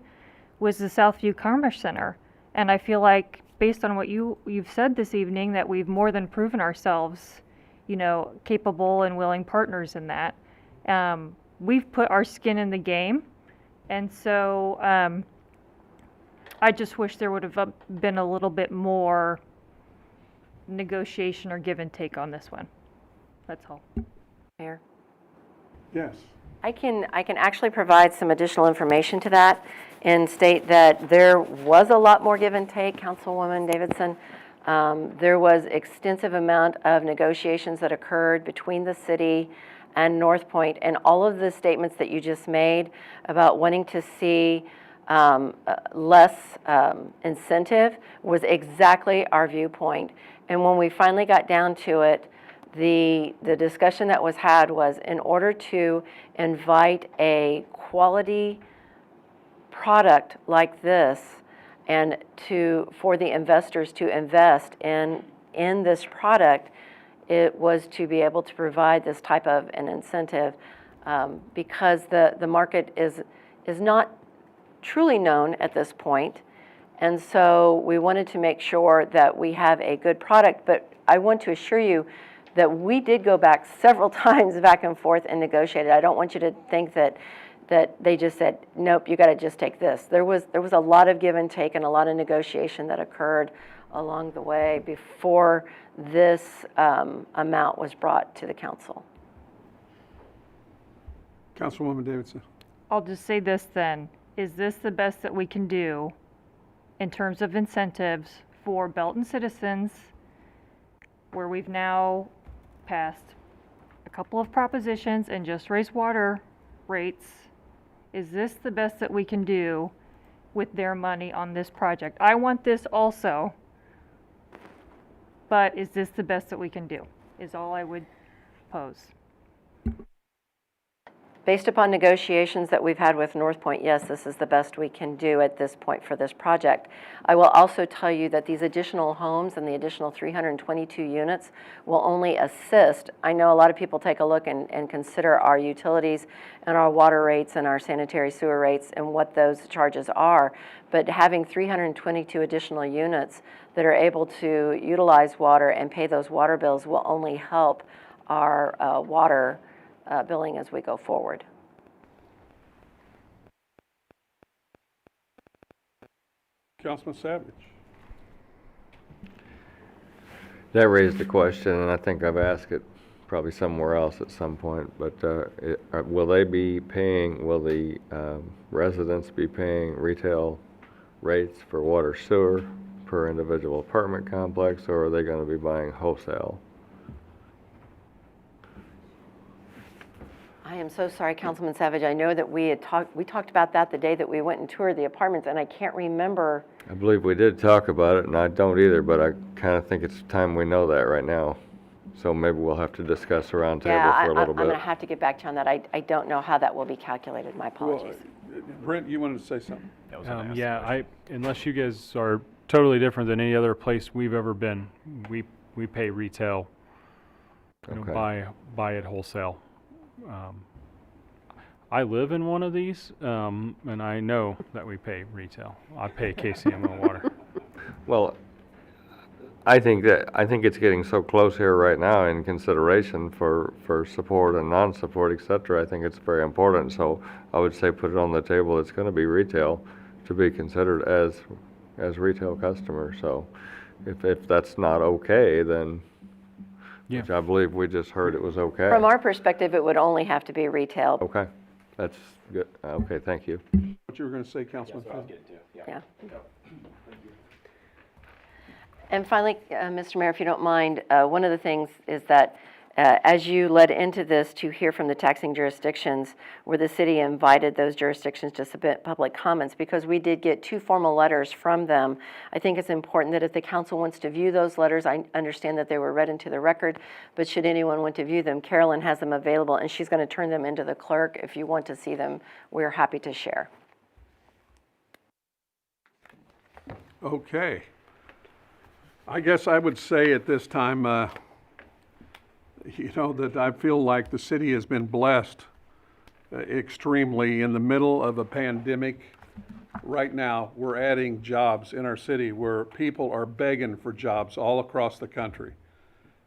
was the Southview Commerce Center. And I feel like, based on what you've said this evening, that we've more than proven ourselves, capable and willing partners in that. We've put our skin in the game. And so I just wish there would have been a little bit more negotiation or give and take on this one. That's all. Mayor? Yes. I can actually provide some additional information to that and state that there was a lot more give and take, Councilwoman Davidson. There was extensive amount of negotiations that occurred between the city and North Point, and all of the statements that you just made about wanting to see less incentive was exactly our viewpoint. And when we finally got down to it, the discussion that was had was, in order to invite a quality product like this and for the investors to invest in this product, it was to be able to provide this type of an incentive because the market is not truly known at this point. And so we wanted to make sure that we have a good product, but I want to assure you that we did go back several times back and forth and negotiated. I don't want you to think that they just said, nope, you got to just take this. There was a lot of give and take and a lot of negotiation that occurred along the way before this amount was brought to the council. Councilwoman Davidson. I'll just say this then. Is this the best that we can do in terms of incentives for Belton citizens, where we've now passed a couple of propositions and just raised water rates? Is this the best that we can do with their money on this project? I want this also, but is this the best that we can do, is all I would pose. Based upon negotiations that we've had with North Point, yes, this is the best we can do at this point for this project. I will also tell you that these additional homes and the additional 322 units will only assist. I know a lot of people take a look and consider our utilities and our water rates and our sanitary sewer rates and what those charges are, but having 322 additional units that are able to utilize water and pay those water bills will only help our water billing as we go forward. Councilman Savage. That raised a question, and I think I've asked it probably somewhere else at some point, but will the residents be paying retail rates for water sewer per individual apartment complex, or are they going to be buying wholesale? I am so sorry, Councilman Savage. I know that we talked about that the day that we went and toured the apartments, and I can't remember. I believe we did talk about it, and I don't either, but I kind of think it's time we know that right now. So maybe we'll have to discuss around table for a little bit. I'm going to have to get back to you on that. I don't know how that will be calculated. My apologies. Well, Brent, you wanted to say something? Unless you guys are totally different than any other place we've ever been, we pay retail, Okay. buy it wholesale. I live in one of these, and I know that we pay retail. I pay KCMO water. Well, I think it's getting so close here right now in consideration for support and non-support, et cetera. I think it's very important. So I would say put it on the table. It's going to be retail to be considered as retail customers. So if that's not okay, then which I believe we just heard it was okay. From our perspective, it would only have to be retail. Okay, that's good. Okay, thank you. What you were going to say, Councilman? Yeah. And finally, Mr. Mayor, if you don't mind, one of the things is that as you led into this to hear from the taxing jurisdictions, where the city invited those jurisdictions to submit public comments, because we did get 2 formal letters from them. I think it's important that if the council wants to view those letters, I understand that they were read into the record, but should anyone want to view them, Carolyn has them available, and she's going to turn them into the clerk. If you want to see them, we're happy to share. Okay. I guess I would say at this time, that I feel like the city has been blessed extremely in the middle of a pandemic. Right now, we're adding jobs in our city where people are begging for jobs all across the country.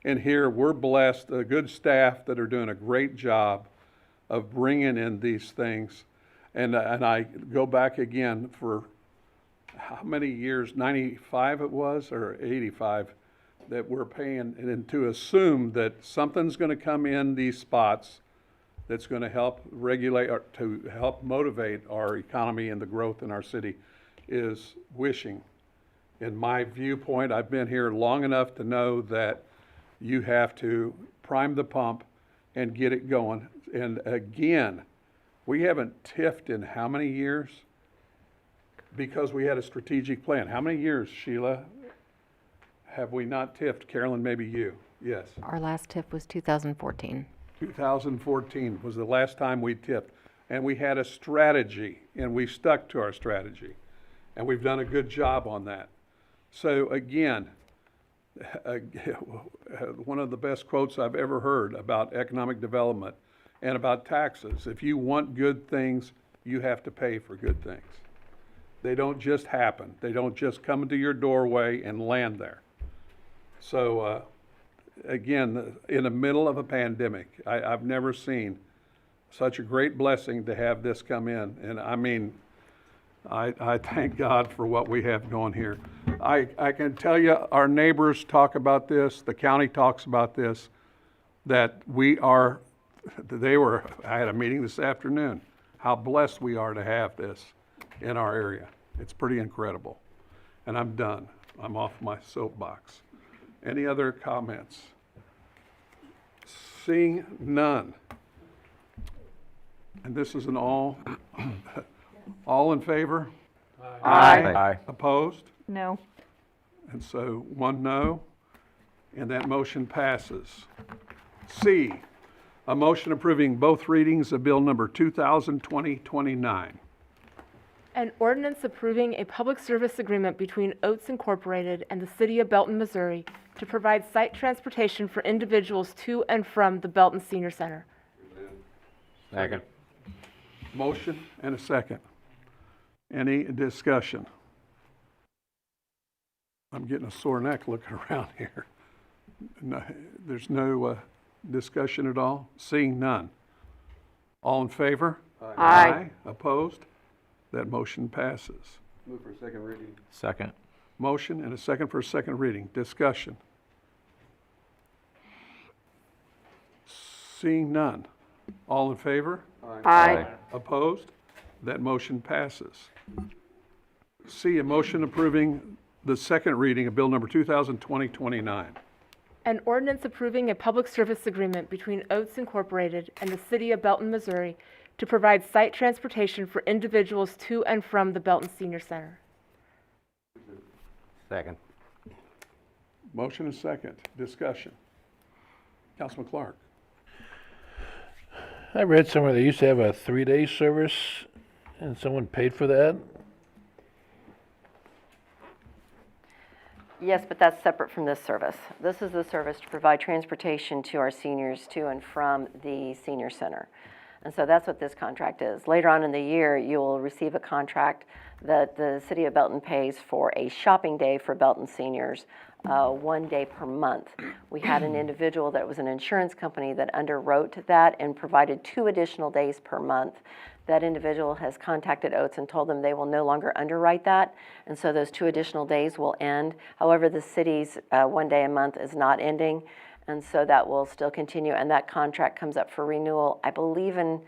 And here, we're blessed, a good staff that are doing a great job of bringing in these things. And I go back again for how many years, 95 it was, or 85, that we're paying, and then to assume that something's gonna come in these spots that's gonna help regulate, or to help motivate our economy and the growth in our city is wishing. In my viewpoint, I've been here long enough to know that you have to prime the pump and get it going. And again, we haven't TIFed in how many years? Because we had a strategic plan. How many years, Sheila, have we not TIFed? Carolyn, maybe you. Yes. Our last TIF was 2014. 2014 was the last time we TIFed. And we had a strategy, and we stuck to our strategy. And we've done a good job on that. So again, one of the best quotes I've ever heard about economic development and about taxes: if you want good things, you have to pay for good things. They don't just happen. They don't just come into your doorway and land there. So again, in the middle of a pandemic, I've never seen such a great blessing to have this come in. And I mean, I thank God for what we have going here. I can tell you, our neighbors talk about this, the county talks about this, that I had a meeting this afternoon, how blessed we are to have this in our area. It's pretty incredible. And I'm done. I'm off my soapbox. Any other comments? Seeing none. And this is an all in favor? Aye. Opposed? No. And so one no, and that motion passes. C, a motion approving both readings of Bill number 2020-29. An ordinance approving a public service agreement between Oates Incorporated and the City of Belton, Missouri to provide site transportation for individuals to and from the Belton Senior Center. Second. Motion and a second. Any discussion? I'm getting a sore neck looking around here. No, there's no discussion at all? Seeing none. All in favor? Aye. Opposed? That motion passes. Move for second reading. Second. Motion and a second for a second reading. Discussion. Seeing none. All in favor? Aye. Opposed? That motion passes. C, a motion approving the second reading of Bill number 2020-29. An ordinance approving a public service agreement between Oates Incorporated and the City of Belton, Missouri to provide site transportation for individuals to and from the Belton Senior Center. Second. Motion and second. Discussion. Councilman Clark. I read somewhere they used to have a 3-day service and someone paid for that. Yes, but that's separate from this service. This is the service to provide transportation to our seniors to and from the senior center. And so that's what this contract is. Later on in the year, you will receive a contract that the City of Belton pays for a shopping day for Belton seniors, 1 day per month. We had an individual that was an insurance company that underwrote that and provided 2 additional days per month. That individual has contacted Oates and told them they will no longer underwrite that, and so those 2 additional days will end. However, the city's 1 day a month is not ending, and so that will still continue, and that contract comes up for renewal, I believe I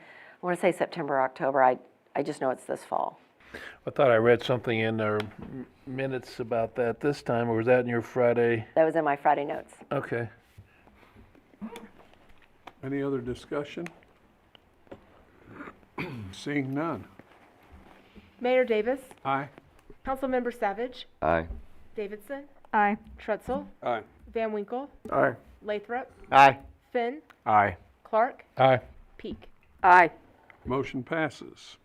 want to say September, October. I just know it's this fall. I thought I read something in our minutes about that this time, or was that in your Friday? That was in my Friday notes. Okay. Any other discussion? Seeing none. Mayor Davis, Aye. Councilmember Savage, Aye. Davidson, Aye. Trutzel, Aye. Van Winkle, Aye. Lathrop, Aye. Finn, Aye. Clark, Aye. Peak. Aye. Motion passes.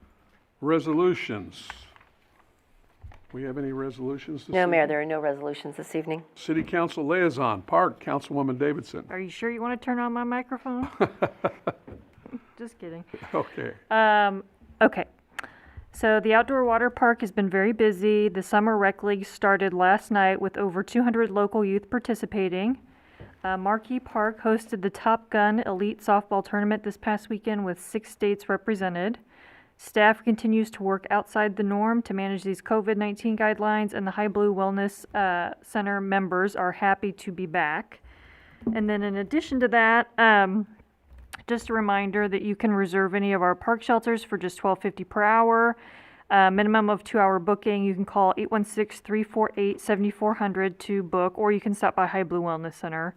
Resolutions. We have any resolutions this No, evening? Mayor, there are no resolutions this evening. City Council Liaison, Park, Councilwoman Davidson. Are you sure you want to turn on my microphone? Just kidding. Okay. Okay. So the outdoor water park has been very busy. The Summer Rec League started last night with over 200 local youth participating. Marquee Park hosted the Top Gun Elite Softball Tournament this past weekend with 6 states represented. Staff continues to work outside the norm to manage these COVID-19 guidelines, and the High Blue Wellness Center members are happy to be back. And then in addition to that, just a reminder that you can reserve any of our park shelters for just $12.50 per hour. Minimum of 2-hour booking. You can call 816-348-7400 to book, or you can stop by High Blue Wellness Center.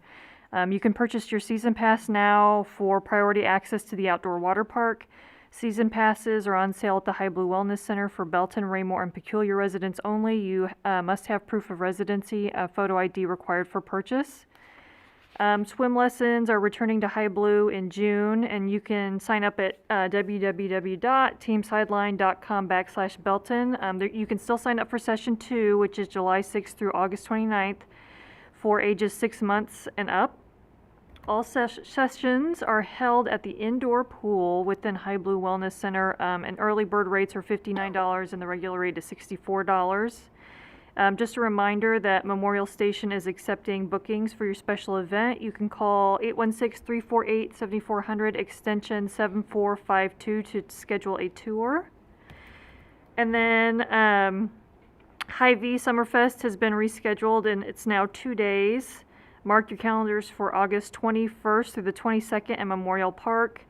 You can purchase your season pass now for priority access to the outdoor water park. Season passes are on sale at the High Blue Wellness Center for Belton, Raymore, and Peculiar residents only. You must have proof of residency, a photo ID required for purchase. Swim lessons are returning to High Blue in June, and you can sign up at www.teamsideline.com/Belton. You can still sign up for session 2, which is July 6th through August 29th for ages 6 months and up. All sessions are held at the indoor pool within High Blue Wellness Center, and early bird rates are $59 and the regular rate is $64. Just a reminder that Memorial Station is accepting bookings for your special event. You can call 816-348-7400 extension 7452 to schedule a tour. And then Hy-Vee Summerfest has been rescheduled, and it's now 2 days. Mark your calendars for August 21st through the 22nd at Memorial Park.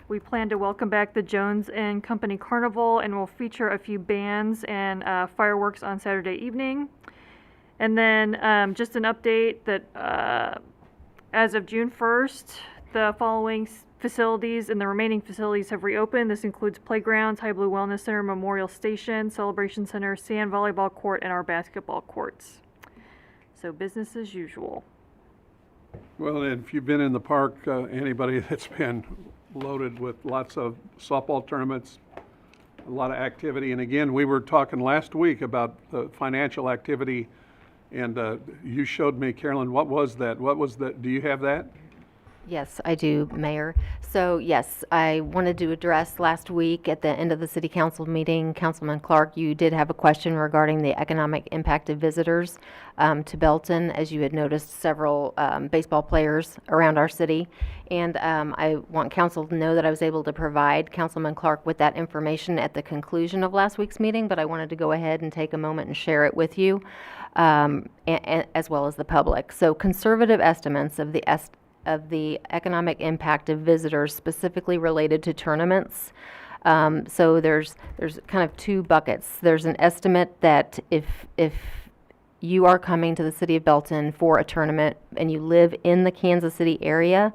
We plan to welcome back the Jones and Company Carnival, and we'll feature a few bands and fireworks on Saturday evening. And then just an update that as of June 1st, the following facilities and the remaining facilities have reopened. This includes playgrounds, High Blue Wellness Center, Memorial Station, Celebration Center, sand volleyball court, and our basketball courts. So business as usual. Well, if you've been in the park, anybody that's been loaded with lots of softball tournaments, a lot of activity. And again, we were talking last week about the financial activity, and you showed me, Carolyn, what was that? Do you have that? Yes, I do, Mayor. So yes, I wanted to address last week at the end of the City Council meeting, Councilman Clark, you did have a question regarding the economic impact of visitors to Belton. As you had noticed, several baseball players around our city. And I want council to know that I was able to provide Councilman Clark with that information at the conclusion of last week's meeting, but I wanted to go ahead and take a moment and share it with you, as well as the public. So conservative estimates of the economic impact of visitors specifically related to tournaments. So there's kind of two buckets. There's an estimate that if you are coming to the city of Belton for a tournament and you live in the Kansas City area,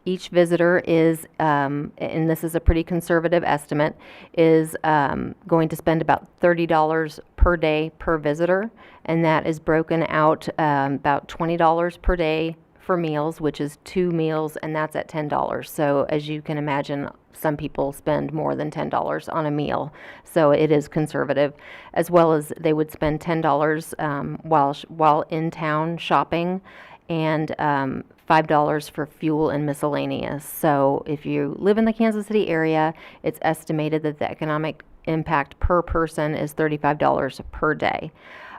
each visitor is, and this is a pretty conservative estimate, is going to spend about $30 per day per visitor, and that is broken out about $20 per day for meals, which is 2 meals, and that's at $10. So as you can imagine, some people spend more than $10 on a meal. So it is conservative, as well as they would spend $10 while in town shopping, and $5 for fuel and miscellaneous. So if you live in the Kansas City area, it's estimated that the economic impact per person is $35 per day.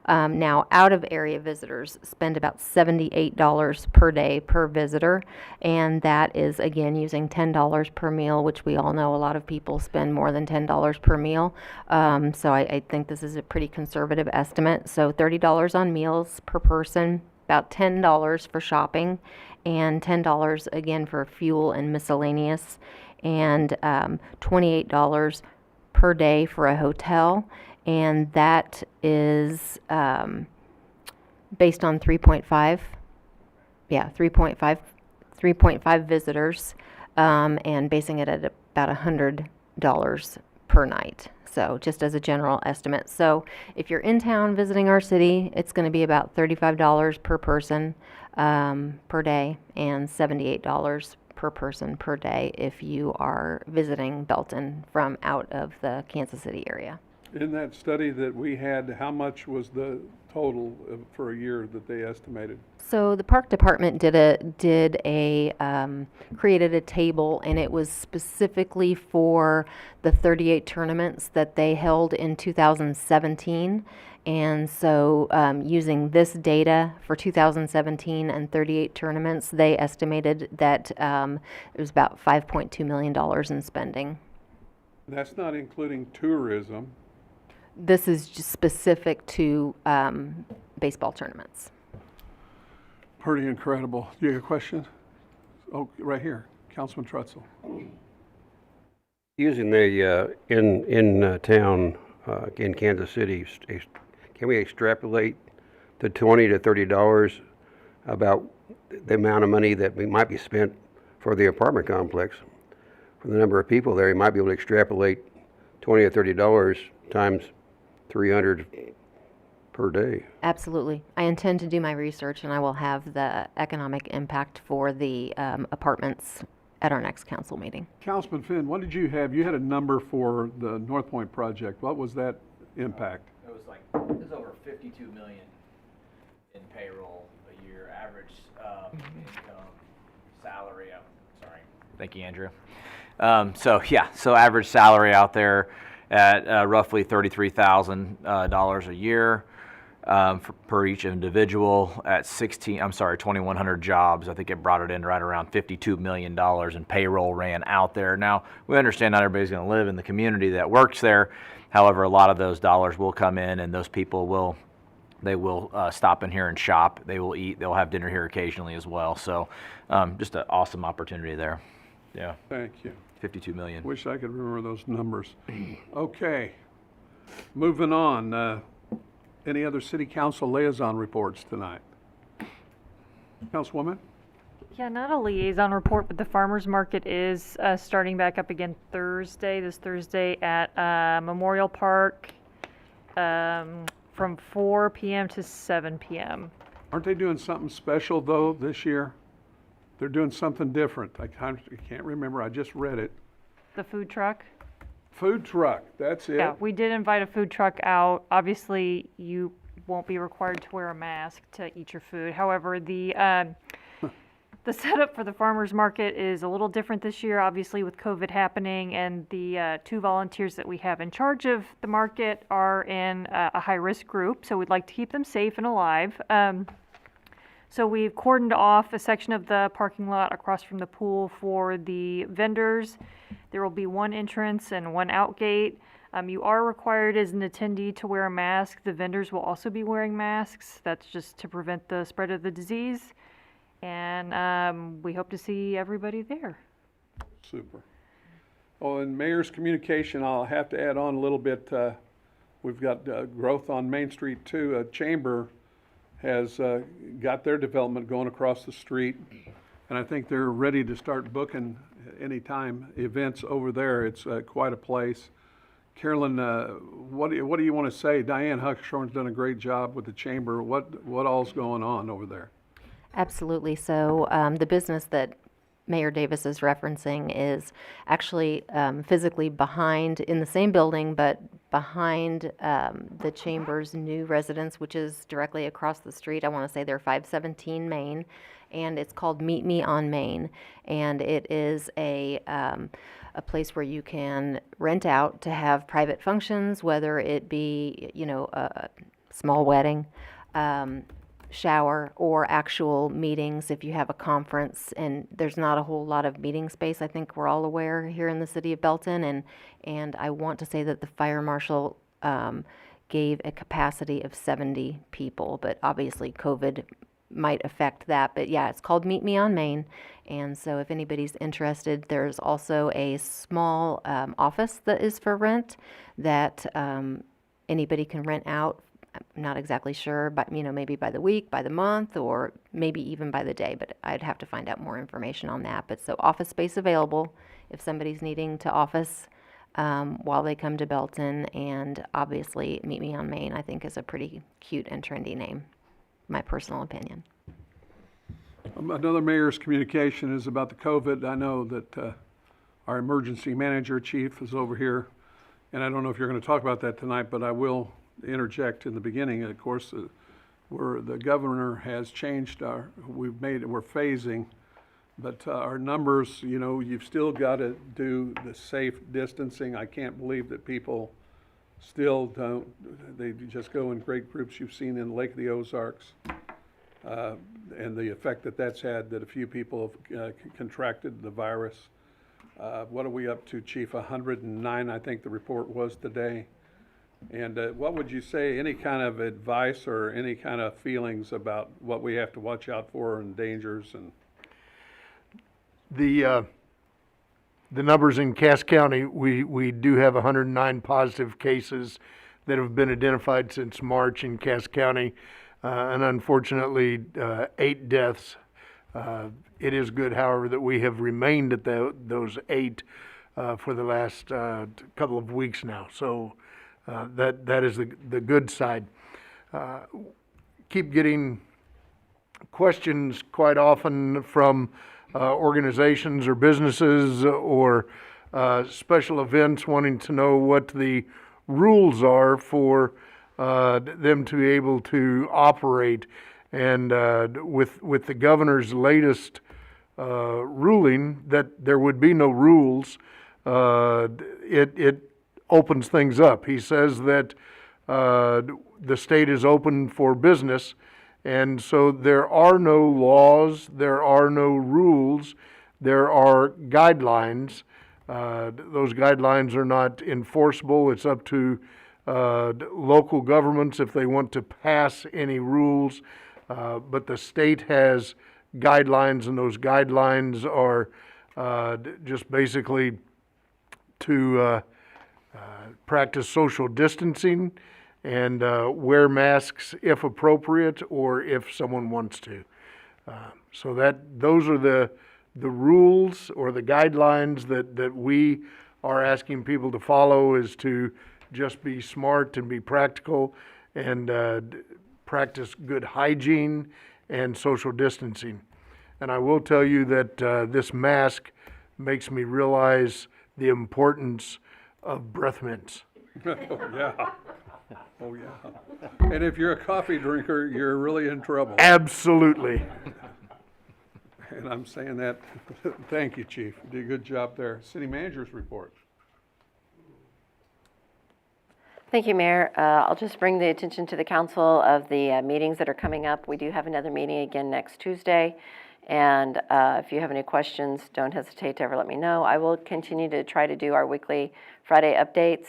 Now, out-of-area visitors spend about $78 per day per visitor, and that is, again, using $10 per meal, which we all know a lot of people spend more than $10 per meal. So I think this is a pretty conservative estimate. So $30 on meals per person, about $10 for shopping, and $10 again for fuel and miscellaneous, and $28 per day for a hotel. And that is based on 3.5 visitors, and basing it at about $100 per night. So just as a general estimate. So if you're in town visiting our city, it's going to be about $35 per person per day, and $78 per person per day if you are visiting Belton from out of the Kansas City area. In that study that we had, how much was the total for a year that they estimated? So the park department created a table, and it was specifically for the 38 tournaments that they held in 2017. And so using this data for 2017 and 38 tournaments, they estimated that it was about $5.2 million in spending. That's not including tourism. This is just specific to baseball tournaments. Pretty incredible. You have a question? Oh, right here, Councilman Trutzel. Using the in town in Kansas City, can we extrapolate the $20 to $30 about the amount of money that might be spent for the apartment complex? For the number of people there, you might be able to extrapolate $20 or $30 times 300 per day. Absolutely. I intend to do my research, and I will have the economic impact for the apartments at our next council meeting. Councilman Finn, what did you have? You had a number for the North Point project. What was that impact? It was over 52 million in payroll a year, average income, salary. Sorry. Thank you, Andrew. So average salary out there at roughly $33,000 a year per each individual at 2,100 jobs. I think it brought it in right around $52 million in payroll ran out there. Now, we understand not everybody's going to live in the community that works there. However, a lot of those dollars will come in, and those people will stop in here and shop. They will eat. They'll have dinner here occasionally as well. So just an awesome opportunity there. Yeah. Thank you. 52 million. Wish I could remember those numbers. Okay, moving on. Any other city council liaison reports tonight? Councilwoman? Yeah, not a liaison report, but the farmers market is starting back up again this Thursday at Memorial Park from 4 p.m. to 7 p.m. Aren't they doing something special though this year? They're doing something different. I can't remember. I just read it. The food truck? Food truck, that's it. Yeah, we did invite a food truck out. Obviously, you won't be required to wear a mask to eat your food. However, the setup for the farmers market is a little different this year, obviously with COVID happening, and the 2 volunteers that we have in charge of the market are in a high-risk group, so we'd like to keep them safe and alive. So we've cordoned off a section of the parking lot across from the pool for the vendors. There will be 1 entrance and 1 out gate. You are required as an attendee to wear a mask. The vendors will also be wearing masks. That's just to prevent the spread of the disease. And we hope to see everybody there. Super. Oh, and mayor's communication, I'll have to add on a little bit. We've got growth on Main Street too. A chamber has got their development going across the street, and I think they're ready to start booking anytime events over there. It's quite a place. Carolyn, what do you want to say? Diane Huckshorn's done a great job with the chamber. What all's going on over there? Absolutely. So the business that Mayor Davis is referencing is actually physically behind, in the same building, but behind the Chamber's new residence, which is directly across the street. I want to say they're 517 Main, and it's called Meet Me on Main. And it is a place where you can rent out to have private functions, whether it be, a small wedding, shower, or actual meetings if you have a conference. And there's not a whole lot of meeting space, I think we're all aware here in the city of Belton, and I want to say that the fire marshal gave a capacity of 70 people, but obviously COVID might affect that. But yeah, it's called Meet Me on Main, and so if anybody's interested, there's also a small office that is for rent that anybody can rent out. I'm not exactly sure, but maybe by the week, by the month, or maybe even by the day, but I'd have to find out more information on that. But so office space available if somebody's needing to office while they come to Belton, and obviously Meet Me on Main I think is a pretty cute and trendy name, my personal opinion. Another mayor's communication is about the COVID. I know that our emergency manager chief is over here, and I don't know if you're going to talk about that tonight, but I will interject in the beginning. Of course, the governor has changed we're phasing, but our numbers, you've still got to do the safe distancing. I can't believe that people still they just go in great groups. You've seen in Lake of the Ozarks, and the effect that that's had, that a few people have contracted the virus. What are we up to, Chief? 109, I think the report was today. And what would you say, any kind of advice or any kind of feelings about what we have to watch out for and dangers? And The numbers in Cass County, we do have 109 positive cases that have been identified since March in Cass County, and unfortunately, 8 deaths. It is good, however, that we have remained at those 8 for the last couple of weeks now. So that is the good side. Keep getting questions quite often from organizations or businesses or special events wanting to know what the rules are for them to be able to operate. And with the governor's latest ruling that there would be no rules, it opens things up. He says that the state is open for business, and so there are no laws, there are no rules, there are guidelines. Those guidelines are not enforceable. It's up to local governments if they want to pass any rules. But the state has guidelines, and those guidelines are just basically to practice social distancing and wear masks if appropriate or if someone wants to. So those are the rules or the guidelines that we are asking people to follow, is to just be smart and be practical and practice good hygiene and social distancing. And I will tell you that this mask makes me realize the importance of breath mints. Oh, yeah. Oh, yeah. And if you're a coffee drinker, you're really in trouble. Absolutely. And I'm saying that, thank you, Chief. You did a good job there. City Manager's report. Thank you, Mayor. I'll just bring the attention to the council of the meetings that are coming up. We do have another meeting again next Tuesday. And if you have any questions, don't hesitate to ever let me know. I will continue to try to do our weekly Friday updates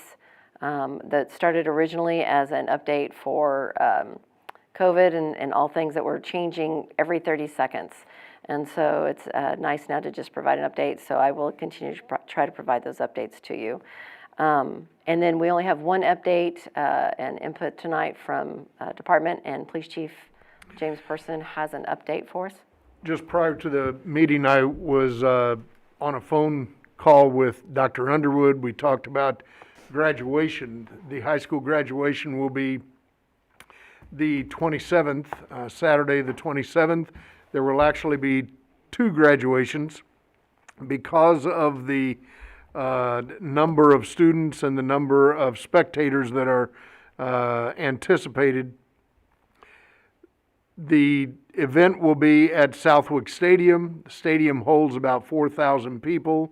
that started originally as an update for COVID and all things that were changing every 30 seconds. And so it's nice now to just provide an update. So I will continue to try to provide those updates to you. And then we only have one update and input tonight from Department, and Police Chief James Person has an update for us. Just prior to the meeting, I was on a phone call with Dr. Underwood. We talked about graduation. The high school graduation will be the 27th, Saturday the 27th. There will actually be 2 graduations because of the number of students and the number of spectators that are anticipated. The event will be at Southwick Stadium. The stadium holds about 4,000 people.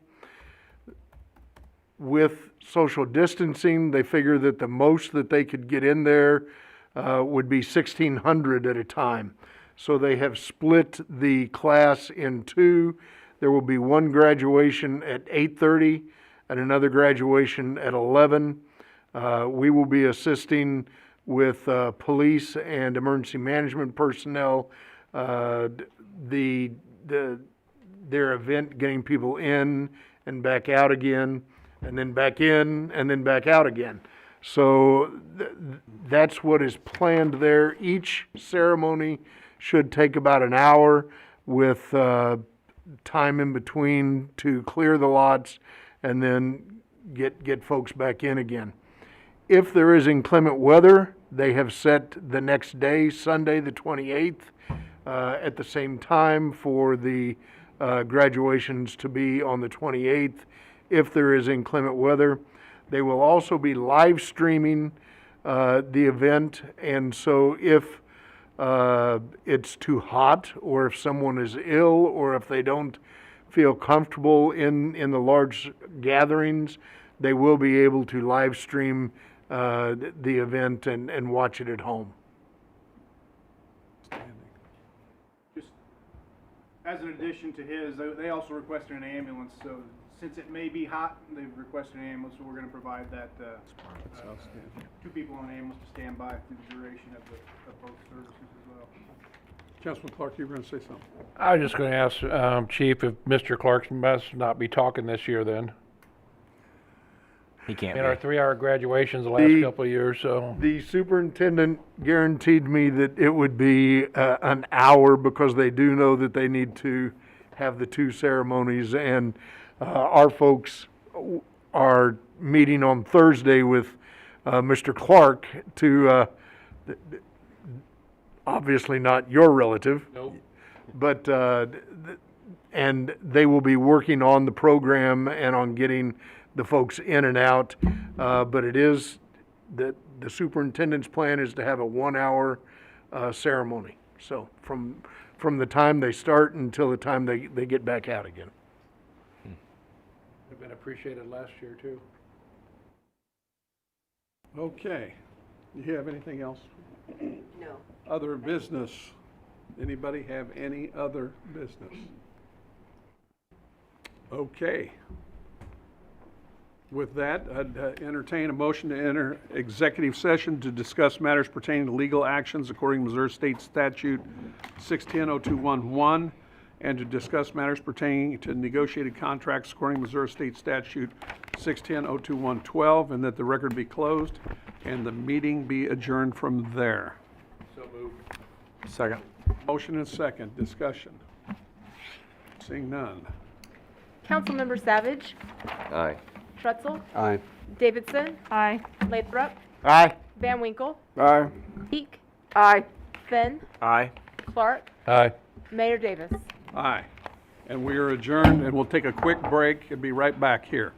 With social distancing, they figure that the most that they could get in there would be 1,600 at a time. So they have split the class in 2. There will be one graduation at 8:30 and another graduation at 11. We will be assisting with police and emergency management personnel, their event, getting people in and back out again, and then back in and then back out again. So that's what is planned there. Each ceremony should take about an hour with time in between to clear the lots and then get folks back in again. If there is inclement weather, they have set the next day, Sunday the 28th, at the same time for the graduations to be on the 28th. If there is inclement weather, they will also be live streaming the event, and so if it's too hot, or if someone is ill, or if they don't feel comfortable in the large gatherings, they will be able to live stream the event and watch it at home. Just as an addition to his, they also requested an ambulance, so since it may be hot, they've requested an ambulance, so we're gonna provide that, two people on an ambulance to stand by through the duration of both services as well. Councilman Clark, you were going to say something? I was just gonna ask, Chief, if Mr. Clark must not be talking this year then. He can't In our be. 3-hour graduations the last couple of years, so. The superintendent guaranteed me that it would be an hour because they do know that they need to have the two ceremonies. And our folks are meeting on Thursday with Mr. Clark to, obviously not your relative. Nope. But, and they will be working on the program and on getting the folks in and out. But it is, the superintendent's plan is to have a 1-hour ceremony. So from the time they start until the time they get back out again. Have been appreciated last year too. Okay. You have anything else? No. Other business? Anybody have any other business? Okay. With that, I'd entertain a motion to enter executive session to discuss matters pertaining to legal actions according to Missouri State Statute 610-0211, and to discuss matters pertaining to negotiated contracts according to Missouri State Statute 610-0212, and that the record be closed and the meeting be adjourned from there. So moved. Second. Motion and second. Discussion. Seeing none. Councilmember Savage, Aye. Trutzel, Aye. Davidson, Aye. Lathrop, Aye. Van Winkle, Aye. Peak, Aye. Finn, Aye. Clark, Aye. Mayor Davis. Aye. And we are adjourned, and we'll take a quick break and be right back here.